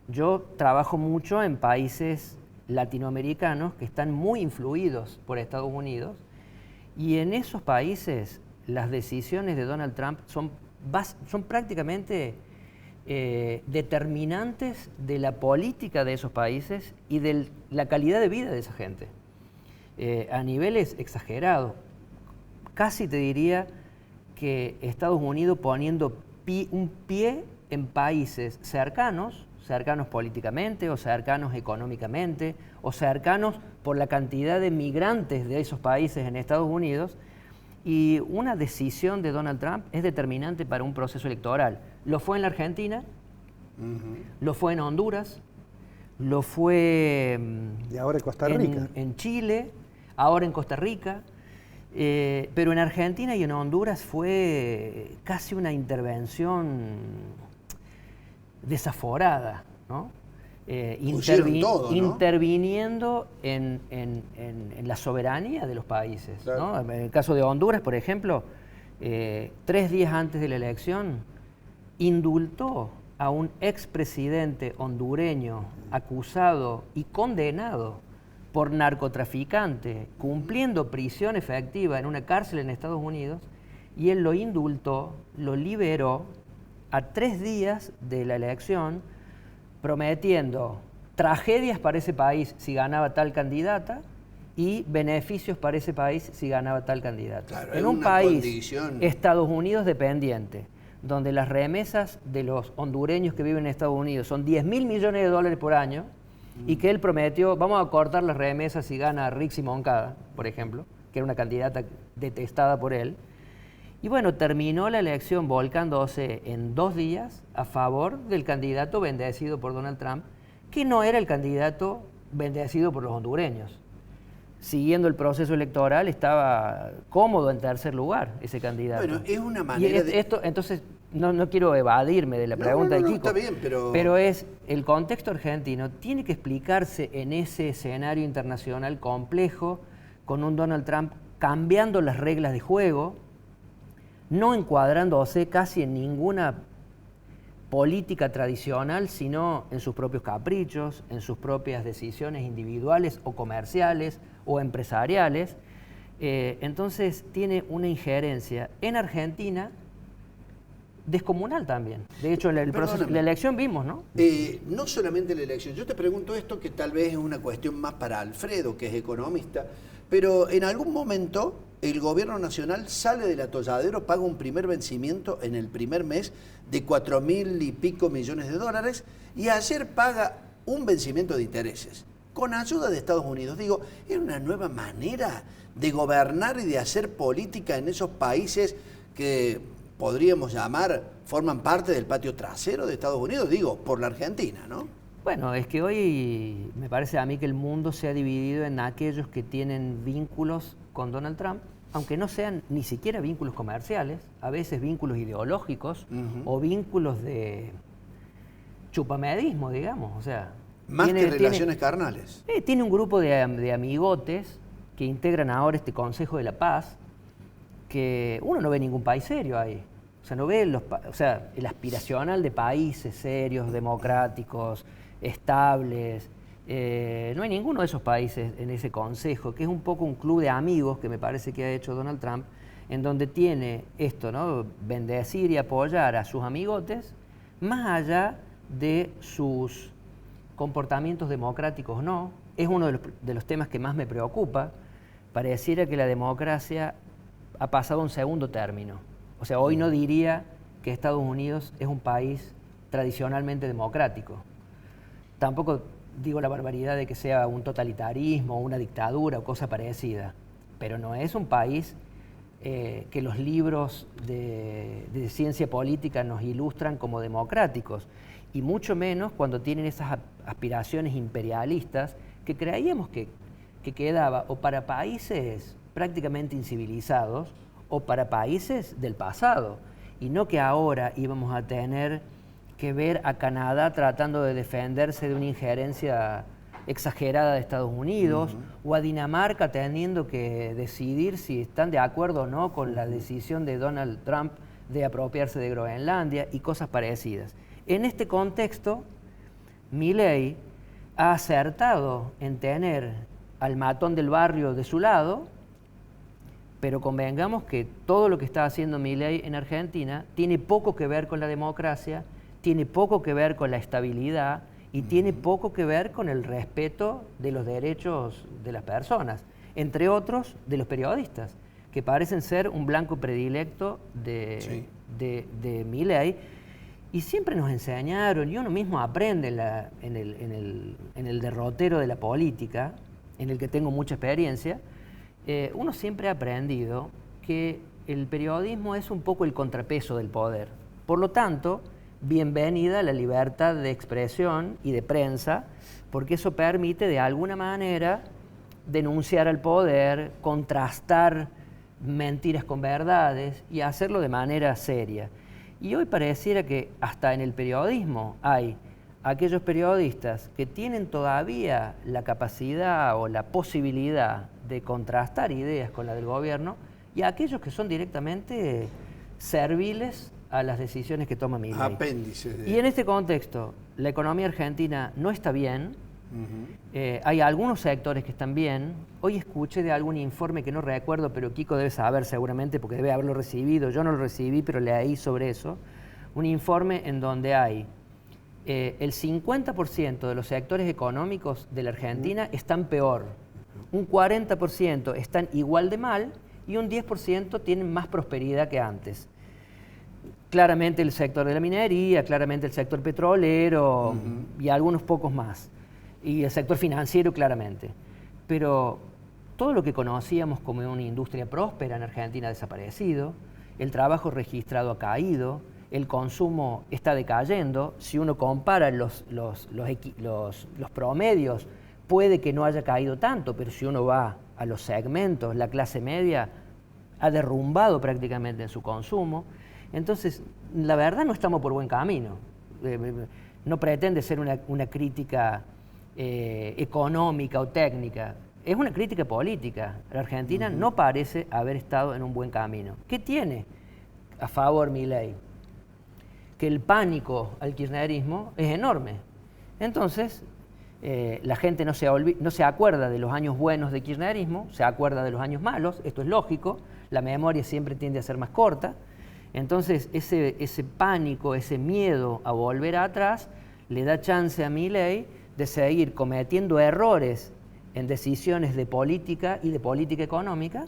Yo trabajo mucho en países latinoamericanos que están muy influidos por Estados Unidos, y en esos países las decisiones de Donald Trump son prácticamente determinantes de la política de esos países y de la calidad de vida de esa gente. A niveles exagerados. Casi te diría que Estados Unidos poniendo un pie en países cercanos políticamente, o cercanos económicamente, o cercanos por la cantidad de migrantes de esos países en Estados Unidos, y una decisión de Donald Trump es determinante para un proceso electoral. Lo fue en la Argentina, lo fue en Honduras, lo fue y ahora en Costa Rica. En Chile, ahora en Costa Rica, pero en Argentina y en Honduras fue casi una intervención desaforada, ¿no? Interviniendo en la soberanía de los países. Claro. ¿No? En el caso de Honduras, por ejemplo, 3 días antes de la elección, indultó a un expresidente hondureño acusado y condenado por narcotraficante, cumpliendo prisión efectiva en una cárcel en Estados Unidos, y él lo indultó, lo liberó a 3 días de la elección, prometiendo tragedias para ese país si ganaba tal candidata y beneficios para ese país si ganaba tal candidata. Claro, en un país, Estados Unidos dependiente, donde las remesas de los hondureños que viven en Estados Unidos son $10.000 millones de dólares por año, y que él prometió, vamos a cortar las remesas si gana Rixi Moncada, por ejemplo, que era una candidata detestada por él. Y bueno, terminó la elección volcándose en 2 días a favor del candidato bendecido por Donald Trump, que no era el candidato bendecido por los hondureños. Siguiendo el proceso electoral, estaba cómodo en tercer lugar ese candidato. Bueno, es una manera entonces, no quiero evadirme de la pregunta de Kiko, está bien, pero es el contexto argentino tiene que explicarse en ese escenario internacional complejo, con un Donald Trump cambiando las reglas de juego, no encuadrándose casi en ninguna política tradicional, sino en sus propios caprichos, en sus propias decisiones individuales o comerciales o empresariales. Entonces tiene una injerencia en Argentina descomunal también. De hecho, el proceso, la elección vimos, ¿no? No solamente la elección. Yo te pregunto esto, que tal vez es una cuestión más para Alfredo, que es economista, pero en algún momento el gobierno nacional sale del atolladero, paga un primer vencimiento en el primer mes de 4.000 y pico millones de dólares, y ayer paga un vencimiento de intereses, con ayuda de Estados Unidos. Digo, es una nueva manera de gobernar y de hacer política en esos países que podríamos llamar, forman parte del patio trasero de Estados Unidos, digo, por la Argentina, ¿no? Bueno, es que hoy me parece a mí que el mundo se ha dividido en aquellos que tienen vínculos con Donald Trump, aunque no sean ni siquiera vínculos comerciales, a veces vínculos ideológicos o vínculos de chupamedismo, digamos, o sea... Más que relaciones carnales. Tiene un grupo de amigotes que integran ahora este Consejo de la Paz, que uno no ve ningún país serio ahí. O sea, no ve el aspiracional de países serios, democráticos, estables. No hay ninguno de esos países en ese consejo, que es un poco un club de amigos que me parece que ha hecho Donald Trump, en donde tiene esto, ¿no? Bendecir y apoyar a sus amigotes, más allá de sus comportamientos democráticos, no. Es uno de los temas que más me preocupa. Pareciera que la democracia ha pasado a un segundo término. O sea, hoy no diría que Estados Unidos es un país tradicionalmente democrático. Tampoco digo la barbaridad de que sea un totalitarismo, una dictadura o cosa parecida, pero no es un país que los libros de ciencia política nos ilustran como democráticos, y mucho menos cuando tienen esas aspiraciones imperialistas que creíamos que quedaba o para países prácticamente incivilizados o para países del pasado, y no que ahora íbamos a tener que ver a Canadá tratando de defenderse de una injerencia exagerada de Estados Unidos, o a Dinamarca teniendo que decidir si están de acuerdo o no con la decisión de Donald Trump de apropiarse de Groenlandia y cosas parecidas. En este contexto, Milei ha acertado en tener al matón del barrio de su lado, pero convengamos que todo lo que está haciendo Milei en Argentina tiene poco que ver con la democracia, tiene poco que ver con la estabilidad y tiene poco que ver con el respeto de los derechos de las personas, entre otros de los periodistas, que parecen ser un blanco predilecto de Milei. Y siempre nos enseñaron, y uno mismo aprende en el derrotero de la política, en el que tengo mucha experiencia, uno siempre ha aprendido que el periodismo es un poco el contrapeso del poder. Por lo tanto, bienvenida la libertad de expresión y de prensa, porque eso permite de alguna manera denunciar al poder, contrastar mentiras con verdades y hacerlo de manera seria. Y hoy pareciera que hasta en el periodismo hay aquellos periodistas que tienen todavía la capacidad o la posibilidad de contrastar ideas con la del gobierno, y aquellos que son directamente serviles a las decisiones que toma Milei. Apéndices. Y en este contexto, la economía argentina no está bien. Hay algunos sectores que están bien. Hoy escuché de algún informe que no recuerdo, pero Kiko debe saber seguramente porque debe haberlo recibido. Yo no lo recibí, pero leí sobre eso. Un informe en donde hay el 50% de los sectores económicos de la Argentina están peor, un 40% están igual de mal y un 10% tienen más prosperidad que antes. Claramente el sector de la minería, claramente el sector petrolero y algunos pocos más. Y el sector financiero, claramente. Pero todo lo que conocíamos como una industria próspera en Argentina ha desaparecido, el trabajo registrado ha caído, el consumo está decayendo. Si uno compara los promedios, puede que no haya caído tanto, pero si uno va a los segmentos, la clase media ha derrumbado prácticamente en su consumo. Entonces, la verdad no estamos por buen camino. No pretende ser una crítica económica o técnica, es una crítica política. La Argentina no parece haber estado en un buen camino. ¿Qué tiene a favor Milei? Que el pánico al kirchnerismo es enorme. Entonces, la gente no se acuerda de los años buenos de kirchnerismo, se acuerda de los años malos, esto es lógico, la memoria siempre tiende a ser más corta. Entonces, ese pánico, ese miedo a volver atrás, le da chance a Milei de seguir cometiendo errores en decisiones de política y de política económica,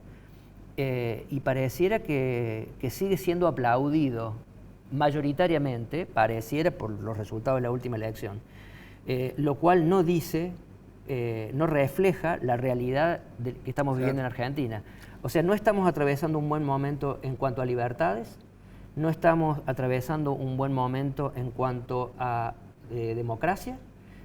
y pareciera que sigue siendo aplaudido mayoritariamente, pareciera por los resultados de la última elección, lo cual no dice, no refleja la realidad que estamos viviendo en Argentina. O sea, no estamos atravesando un buen momento en cuanto a libertades, no estamos atravesando un buen momento en cuanto a democracia,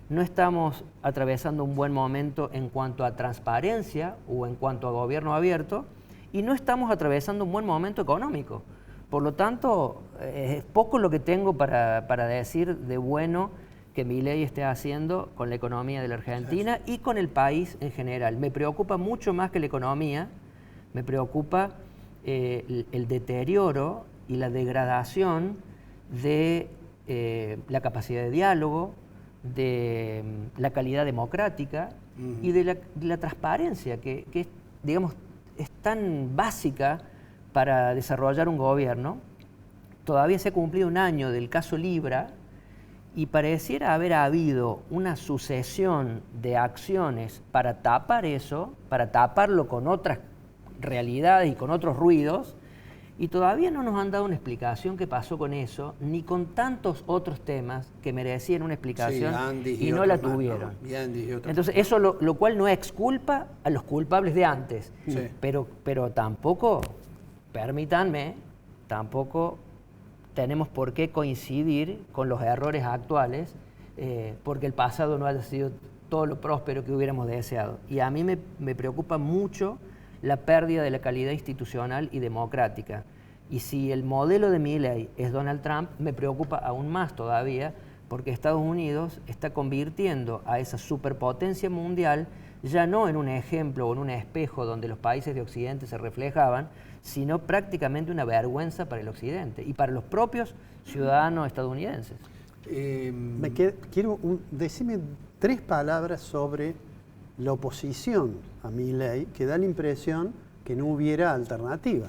no estamos atravesando un buen momento en cuanto a transparencia o en cuanto a gobierno abierto, y no estamos atravesando un buen momento económico. Por lo tanto, es poco lo que tengo para decir de bueno que Milei esté haciendo con la economía de la Argentina y con el país en general. Me preocupa mucho más que la economía, me preocupa el deterioro y la degradación de la capacidad de diálogo, de la calidad democrática y de la transparencia, que digamos, es tan básica para desarrollar un gobierno. Todavía se ha cumplido un año del caso Libra y pareciera haber habido una sucesión de acciones para tapar eso, para taparlo con otras realidades y con otros ruidos, y todavía no nos han dado una explicación qué pasó con eso, ni con tantos otros temas que merecían una explicación y no la tuvieron. Entonces, eso lo cual no exculpa a los culpables de antes, pero tampoco, permítanme, tampoco tenemos por qué coincidir con los errores actuales, porque el pasado no haya sido todo lo próspero que hubiéramos deseado. Y a mí me preocupa mucho la pérdida de la calidad institucional y democrática. Y si el modelo de Milei es Donald Trump, me preocupa aún más todavía, porque Estados Unidos está convirtiendo a esa superpotencia mundial ya no en un ejemplo o en un espejo donde los países de Occidente se reflejaban, sino prácticamente una vergüenza para el Occidente y para los propios ciudadanos estadounidenses. Decime 3 palabras sobre la oposición a Milei, que da la impresión que no hubiera alternativa,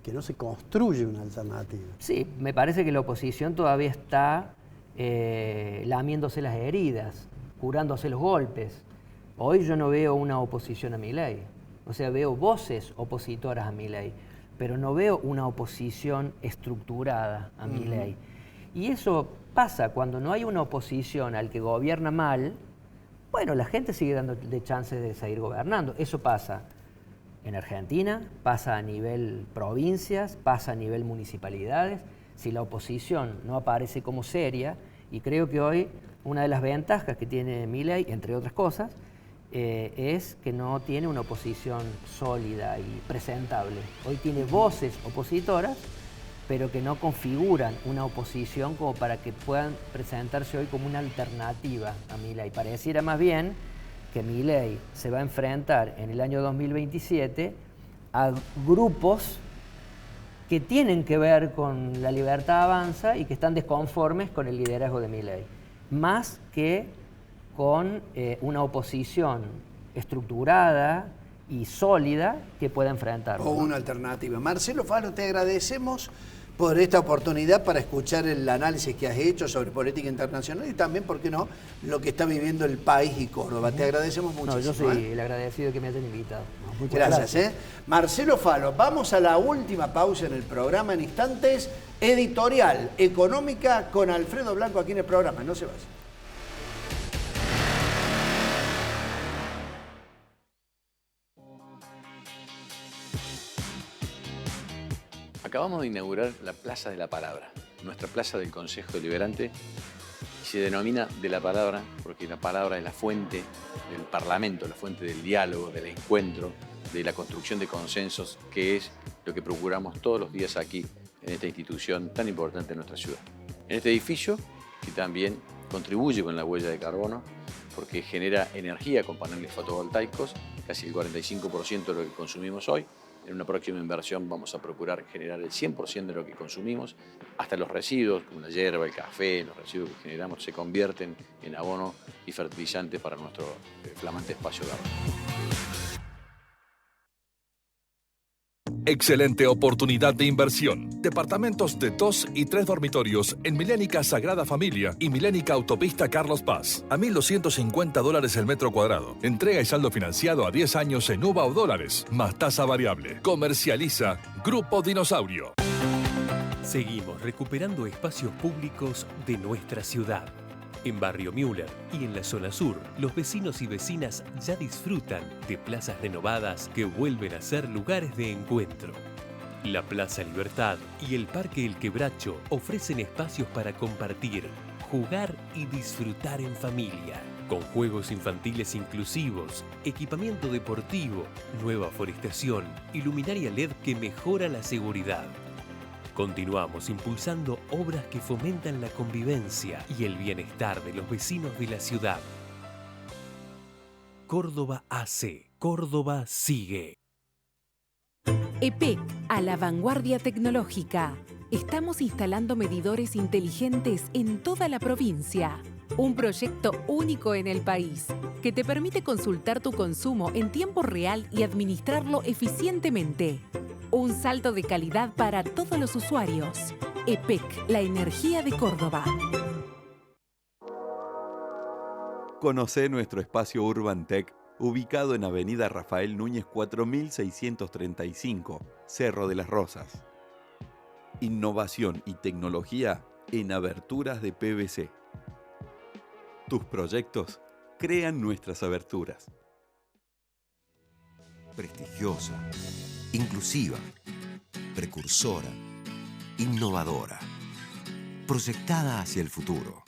que no se construye una alternativa. Sí, me parece que la oposición todavía está lamiéndose las heridas, curándose los golpes. Hoy yo no veo una oposición a Milei, o sea, veo voces opositoras a Milei, pero no veo una oposición estructurada a Milei. Y eso pasa cuando no hay una oposición al que gobierna mal. Bueno, la gente sigue dándole chances de seguir gobernando. Eso pasa en Argentina, pasa a nivel provincias, pasa a nivel municipalidades. Si la oposición no aparece como seria, y creo que hoy una de las ventajas que tiene Milei, entre otras cosas, es que no tiene una oposición sólida y presentable. Hoy tiene voces opositoras, pero que no configuran una oposición como para que puedan presentarse hoy como una alternativa a Milei. Pareciera más bien que Milei se va a enfrentar en el año 2027 a grupos que tienen que ver con la Libertad Avanza y que están desconformes con el liderazgo de Milei, más que con una oposición estructurada y sólida que pueda enfrentarlo. O una alternativa. Marcelo Falo, te agradecemos por esta oportunidad para escuchar el análisis que has hecho sobre política internacional y también, ¿por qué no?, lo que está viviendo el país y Córdoba. Te agradecemos muchísimo. Yo soy el agradecido que me hayan invitado. Muchas gracias. Marcelo Falo, vamos a la última pausa en el programa en instantes. Editorial Económica con Alfredo Blanco aquí en el programa. No se vayan. Acabamos de inaugurar la Plaza de la Palabra, nuestra plaza del Consejo Deliberante, y se denomina de la palabra porque la palabra es la fuente del Parlamento, la fuente del diálogo, del encuentro, de la construcción de consensos, que es lo que procuramos todos los días aquí en esta institución tan importante en nuestra ciudad. En este edificio, que también contribuye con la huella de carbono, porque genera energía con paneles fotovoltaicos, casi el 45% de lo que consumimos hoy. En una próxima inversión vamos a procurar generar el 100% de lo que consumimos, hasta los residuos, como la hierba, el café, los residuos que generamos se convierten en abono y fertilizante para nuestro flamante espacio verde. Excelente oportunidad de inversión. Departamentos de 2 y 3 dormitorios en Milénica Sagrada Familia y Milénica Autopista Carlos Paz. A $1.250 el metro cuadrado. Entrega y saldo financiado a 10 años en UVA o dólares, más tasa variable. Comercializa Grupo Dinosaurio. Seguimos recuperando espacios públicos de nuestra ciudad. En Barrio Müller y en la zona sur, los vecinos y vecinas ya disfrutan de plazas renovadas que vuelven a ser lugares de encuentro. La Plaza Libertad y el Parque El Quebracho ofrecen espacios para compartir, jugar y disfrutar en familia, con juegos infantiles inclusivos, equipamiento deportivo, nueva forestación y luminaria LED que mejora la seguridad. Continuamos impulsando obras que fomentan la convivencia y el bienestar de los vecinos de la ciudad. Córdoba AC. Córdoba sigue. EPEC, a la vanguardia tecnológica. Estamos instalando medidores inteligentes en toda la provincia. Un proyecto único en el país que te permite consultar tu consumo en tiempo real y administrarlo eficientemente. Un salto de calidad para todos los usuarios. EPEC, la energía de Córdoba. Conocé nuestro espacio Urban Tech, ubicado en Avenida Rafael Núñez 4635, Cerro de las Rosas. Innovación y tecnología en aberturas de PVC. Tus proyectos crean nuestras aberturas. Prestigiosa, inclusiva, precursora, innovadora, proyectada hacia el futuro.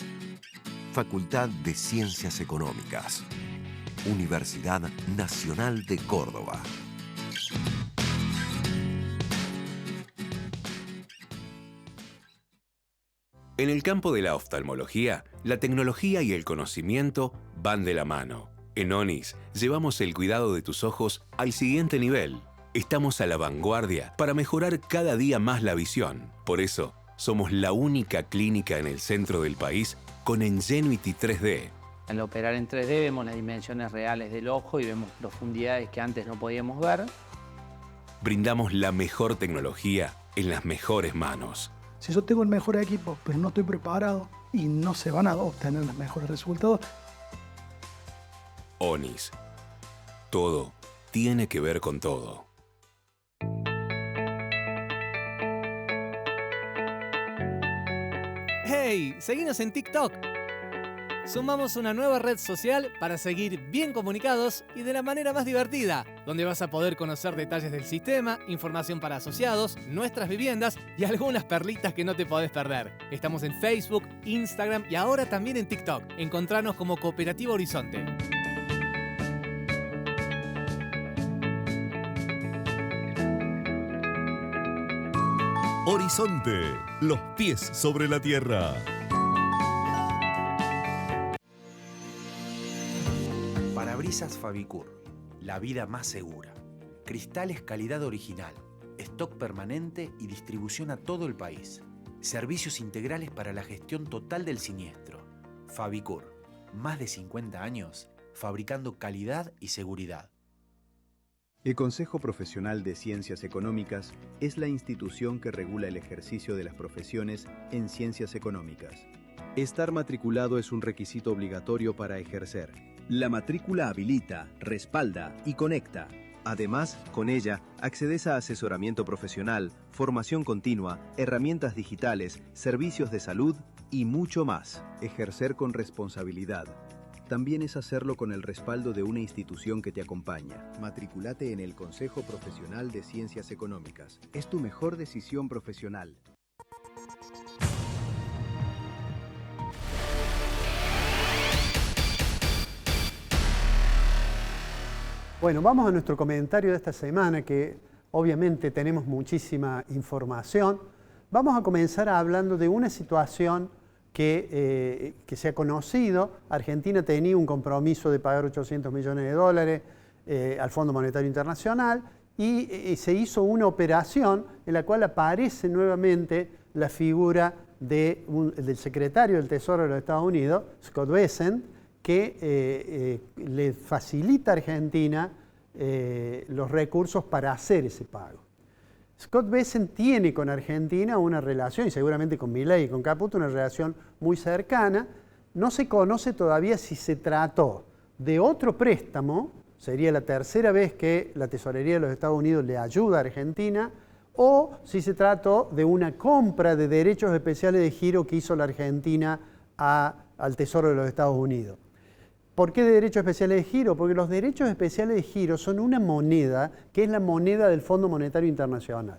Facultad de Ciencias Económicas. Universidad Nacional de Córdoba. En el campo de la oftalmología, la tecnología y el conocimiento van de la mano. En ONIS llevamos el cuidado de tus ojos al siguiente nivel. Estamos a la vanguardia para mejorar cada día más la visión. Por eso, somos la única clínica en el centro del país con Ingenuity 3D. Al operar en 3D vemos las dimensiones reales del ojo y vemos profundidades que antes no podíamos ver. Brindamos la mejor tecnología en las mejores manos. Si yo tengo el mejor equipo, pero no estoy preparado y no se van a obtener los mejores resultados. ONIS. Todo tiene que ver con todo. ¡Hey! Seguinos en TikTok. Sumamos una nueva red social para seguir bien comunicados y de la manera más divertida, donde vas a poder conocer detalles del sistema, información para asociados, nuestras viviendas y algunas perlitas que no te podés perder. Estamos en Facebook, Instagram y ahora también en TikTok. Encontranos como Cooperativa Horizonte. Horizonte, los pies sobre la tierra. Parabrisas Favicur, la vida más segura. Cristales calidad original, stock permanente y distribución a todo el país. Servicios integrales para la gestión total del siniestro. Favicur, más de 50 años fabricando calidad y seguridad. El Consejo Profesional de Ciencias Económicas es la institución que regula el ejercicio de las profesiones en ciencias económicas. Estar matriculado es un requisito obligatorio para ejercer. La matrícula habilita, respalda y conecta. Además, con ella, accedes a asesoramiento profesional, formación continua, herramientas digitales, servicios de salud y mucho más. Ejercer con responsabilidad también es hacerlo con el respaldo de una institución que te acompaña. Matriculate en el Consejo Profesional de Ciencias Económicas. Es tu mejor decisión profesional. Bueno, vamos a nuestro comentario de esta semana, que obviamente tenemos muchísima información. Vamos a comenzar hablando de una situación que se ha conocido. Argentina tenía un compromiso de pagar $800 millones al Fondo Monetario Internacional y se hizo una operación en la cual aparece nuevamente la figura del secretario del Tesoro de los Estados Unidos, Scott Bessent, que le facilita a Argentina los recursos para hacer ese pago. Scott Bessent tiene con Argentina una relación, y seguramente con Milei y con Caputo, una relación muy cercana. No se conoce todavía si se trató de otro préstamo, sería la tercera vez que la Tesorería de los Estados Unidos le ayuda a Argentina, o si se trató de una compra de derechos especiales de giro que hizo la Argentina al Tesoro de los Estados Unidos. ¿Por qué de derechos especiales de giro? Porque los derechos especiales de giro son una moneda que es la moneda del Fondo Monetario Internacional.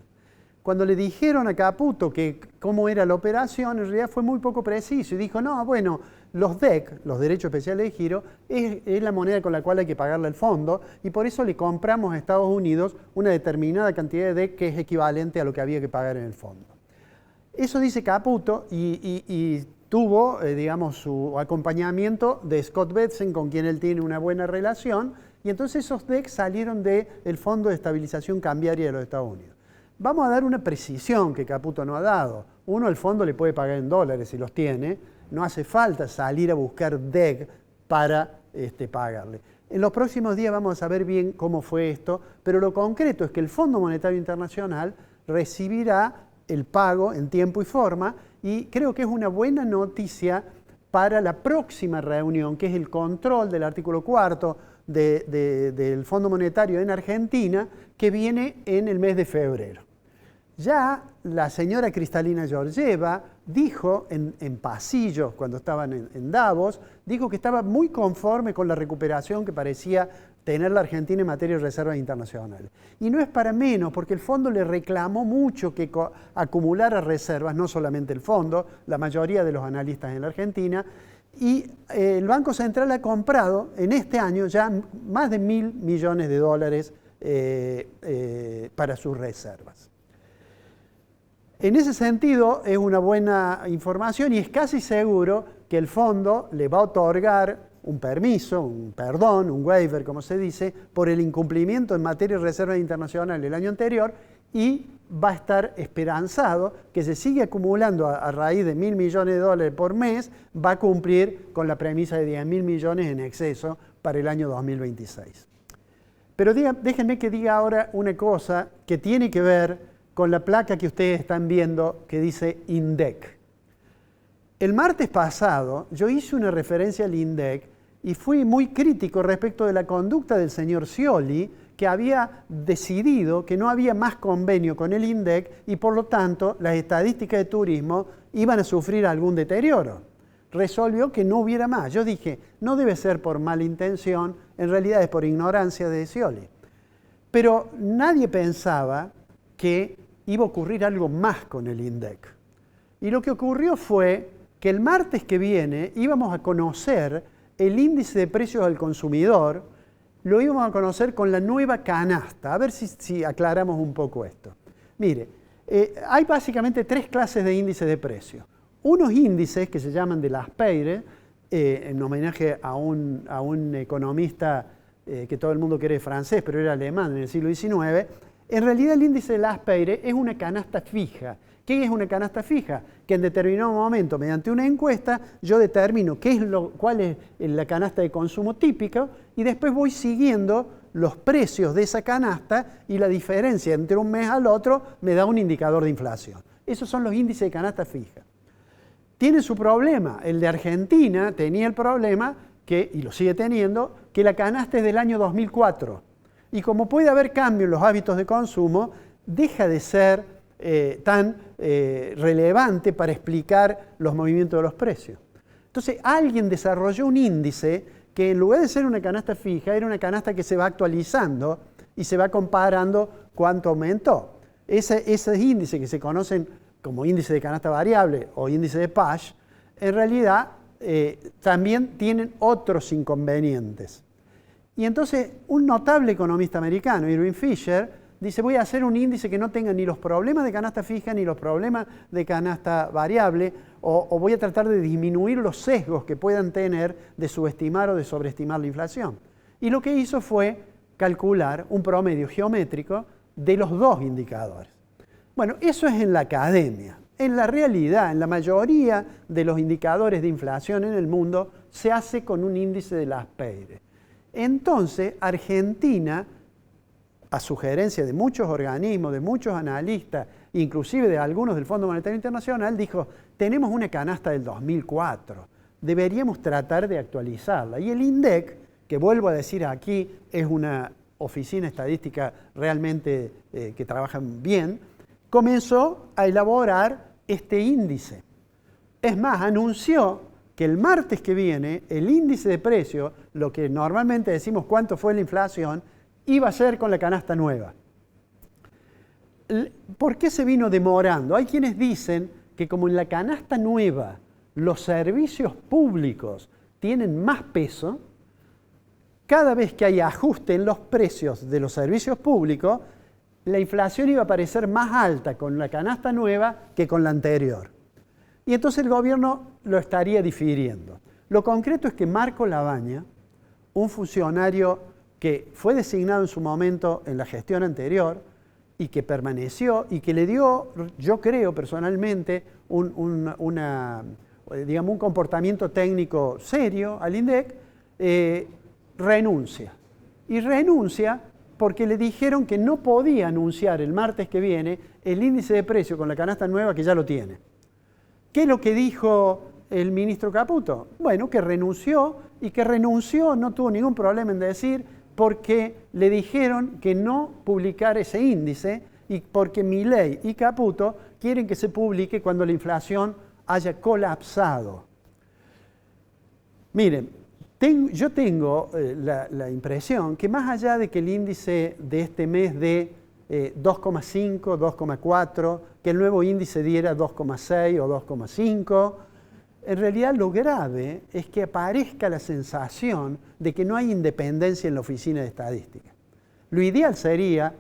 Cuando le dijeron a Caputo que cómo era la operación, en realidad fue muy poco preciso y dijo, no, bueno, los DEC, los derechos especiales de giro, es la moneda con la cual hay que pagarle al fondo y por eso le compramos a Estados Unidos una determinada cantidad de DEC que es equivalente a lo que había que pagar en el fondo. Eso dice Caputo y tuvo, digamos, su acompañamiento de Scott Bessent, con quien él tiene una buena relación, y entonces esos DEC salieron del Fondo de Estabilización Cambiaria de los Estados Unidos. Vamos a dar una precisión que Caputo no ha dado. Uno, el fondo le puede pagar en dólares si los tiene, no hace falta salir a buscar DEC para pagarle. En los próximos días vamos a saber bien cómo fue esto, pero lo concreto es que el Fondo Monetario Internacional recibirá el pago en tiempo y forma, y creo que es una buena noticia para la próxima reunión, que es el control del artículo 4 del Fondo Monetario en Argentina, que viene en el mes de febrero. Ya la señora Kristalina Georgieva dijo en pasillos, cuando estaban en Davos, dijo que estaba muy conforme con la recuperación que parecía tener la Argentina en materia de reservas internacionales. Y no es para menos, porque el fondo le reclamó mucho que acumulara reservas, no solamente el fondo, la mayoría de los analistas en la Argentina, y el Banco Central ha comprado en este año ya más de $1.000 millones para sus reservas. En ese sentido, es una buena información y es casi seguro que el fondo le va a otorgar un permiso, un perdón, un waiver, como se dice, por el incumplimiento en materia de reservas internacionales el año anterior y va a estar esperanzado que se sigue acumulando a raíz de $1.000 millones por mes, va a cumplir con la premisa de 10.000 millones en exceso para el año 2026. Pero déjenme que diga ahora una cosa que tiene que ver con la placa que ustedes están viendo que dice INDEC. El martes pasado yo hice una referencia al INDEC y fui muy crítico respecto de la conducta del señor Scioli, que había decidido que no había más convenio con el INDEC y por lo tanto las estadísticas de turismo iban a sufrir algún deterioro. Resolvió que no hubiera más. Yo dije, no debe ser por mala intención, en realidad es por ignorancia de Scioli. Pero nadie pensaba que iba a ocurrir algo más con el INDEC. Y lo que ocurrió fue que el martes que viene íbamos a conocer el índice de precios al consumidor, lo íbamos a conocer con la nueva canasta. A ver si aclaramos un poco esto. Mire, hay básicamente tres clases de índices de precios. Unos índices que se llaman de Laspeire, en homenaje a un economista que todo el mundo quiere francés, pero era alemán en el siglo XIX. En realidad el índice de Laspeire es una canasta fija. ¿Qué es una canasta fija? Que en determinado momento, mediante una encuesta, yo determino cuál es la canasta de consumo típica y después voy siguiendo los precios de esa canasta y la diferencia entre un mes al otro me da un indicador de inflación. Esos son los índices de canasta fija. Tiene su problema. El de Argentina tenía el problema, y lo sigue teniendo, que la canasta es del año 2004. Y como puede haber cambio en los hábitos de consumo, deja de ser tan relevante para explicar los movimientos de los precios. Entonces, alguien desarrolló un índice que en lugar de ser una canasta fija, era una canasta que se va actualizando y se va comparando cuánto aumentó. Esos índices que se conocen como índice de canasta variable o índice de Pash, en realidad también tienen otros inconvenientes. Y entonces un notable economista americano, Irving Fisher, dice, voy a hacer un índice que no tenga ni los problemas de canasta fija ni los problemas de canasta variable, o voy a tratar de disminuir los sesgos que puedan tener de subestimar o de sobreestimar la inflación. Y lo que hizo fue calcular un promedio geométrico de los dos indicadores. Bueno, eso es en la academia. En la realidad, en la mayoría de los indicadores de inflación en el mundo, se hace con un índice de Laspeire. Entonces, Argentina a sugerencia de muchos organismos, de muchos analistas, inclusive de algunos del Fondo Monetario Internacional, dijo, tenemos una canasta del 2004, deberíamos tratar de actualizarla. Y el INDEC, que vuelvo a decir aquí, es una oficina estadística realmente que trabaja bien, comenzó a elaborar este índice. Es más, anunció que el martes que viene el índice de precios, lo que normalmente decimos cuánto fue la inflación, iba a ser con la canasta nueva. ¿Por qué se vino demorando? Hay quienes dicen que como en la canasta nueva los servicios públicos tienen más peso, cada vez que hay ajuste en los precios de los servicios públicos, la inflación iba a parecer más alta con la canasta nueva que con la anterior. Y entonces el gobierno lo estaría difiriendo. Lo concreto es que Marco Labaña, un funcionario que fue designado en su momento en la gestión anterior y que permaneció y que le dio, yo creo personalmente, un comportamiento técnico serio al INDEC, renuncia. Y renuncia porque le dijeron que no podía anunciar el martes que viene el índice de precio con la canasta nueva que ya lo tiene. ¿Qué es lo que dijo el ministro Caputo? Bueno, que renunció y que renunció, no tuvo ningún problema en decir, porque le dijeron que no publicara ese índice y porque Milei y Caputo quieren que se publique cuando la inflación haya colapsado. Miren, yo tengo la impresión que más allá de que el índice de este mes de 2,5, 2,4, que el nuevo índice diera 2,6 o 2,5, en realidad lo grave es que aparezca la sensación de que no hay independencia en la oficina de estadística. Lo ideal sería,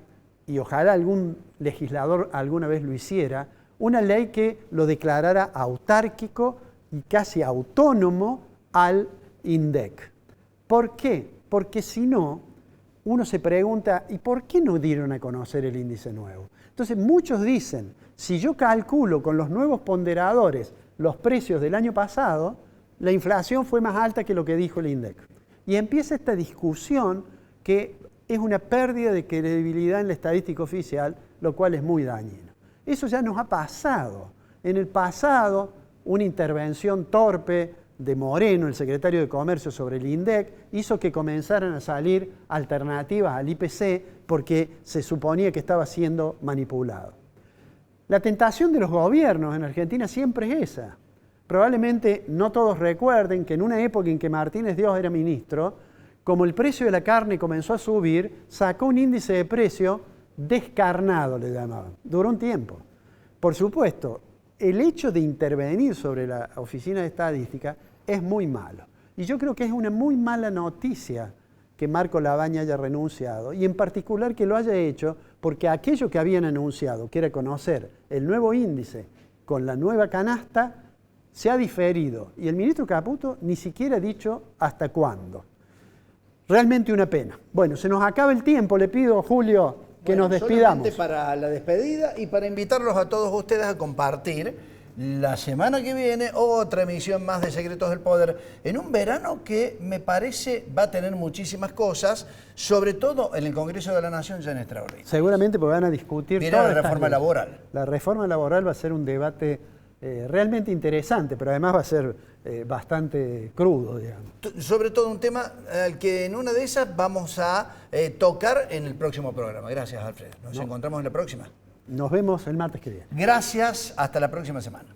y ojalá algún legislador alguna vez lo hiciera, una ley que lo declarara autárquico y casi autónomo al INDEC. ¿Por qué? Porque si no, uno se pregunta, ¿y por qué no dieron a conocer el índice nuevo? Entonces muchos dicen, si yo calculo con los nuevos ponderadores los precios del año pasado, la inflación fue más alta que lo que dijo el INDEC. Y empieza esta discusión que es una pérdida de credibilidad en la estadística oficial, lo cual es muy dañino. Eso ya nos ha pasado. En el pasado, una intervención torpe de Moreno, el secretario de Comercio, sobre el INDEC, hizo que comenzaran a salir alternativas al IPC porque se suponía que estaba siendo manipulado. La tentación de los gobiernos en Argentina siempre es esa. Probablemente no todos recuerden que en una época en que Martínez Dios era ministro, como el precio de la carne comenzó a subir, sacó un índice de precio descarnado, le llamaban. Duró un tiempo. Por supuesto, el hecho de intervenir sobre la oficina de estadística es muy malo. Y yo creo que es una muy mala noticia que Marco Labaña haya renunciado, y en particular que lo haya hecho porque aquello que habían anunciado, que era conocer el nuevo índice con la nueva canasta, se ha diferido. Y el ministro Caputo ni siquiera ha dicho hasta cuándo. Realmente una pena. Bueno, se nos acaba el tiempo, le pido, Julio, que nos despidamos. Solamente para la despedida y para invitarlos a todos ustedes a compartir la semana que viene otra emisión más de Secretos del Poder, en un verano que me parece va a tener muchísimas cosas, sobre todo en el Congreso de la Nación ya en extraordinario. Seguramente porque van a discutir Viene la reforma laboral. La reforma laboral va a ser un debate realmente interesante, pero además va a ser bastante crudo, digamos. Sobre todo un tema al que en una de esas vamos a tocar en el próximo programa. Gracias, Alfredo. Nos encontramos en la próxima. Nos vemos el martes que viene. Gracias, hasta la próxima semana.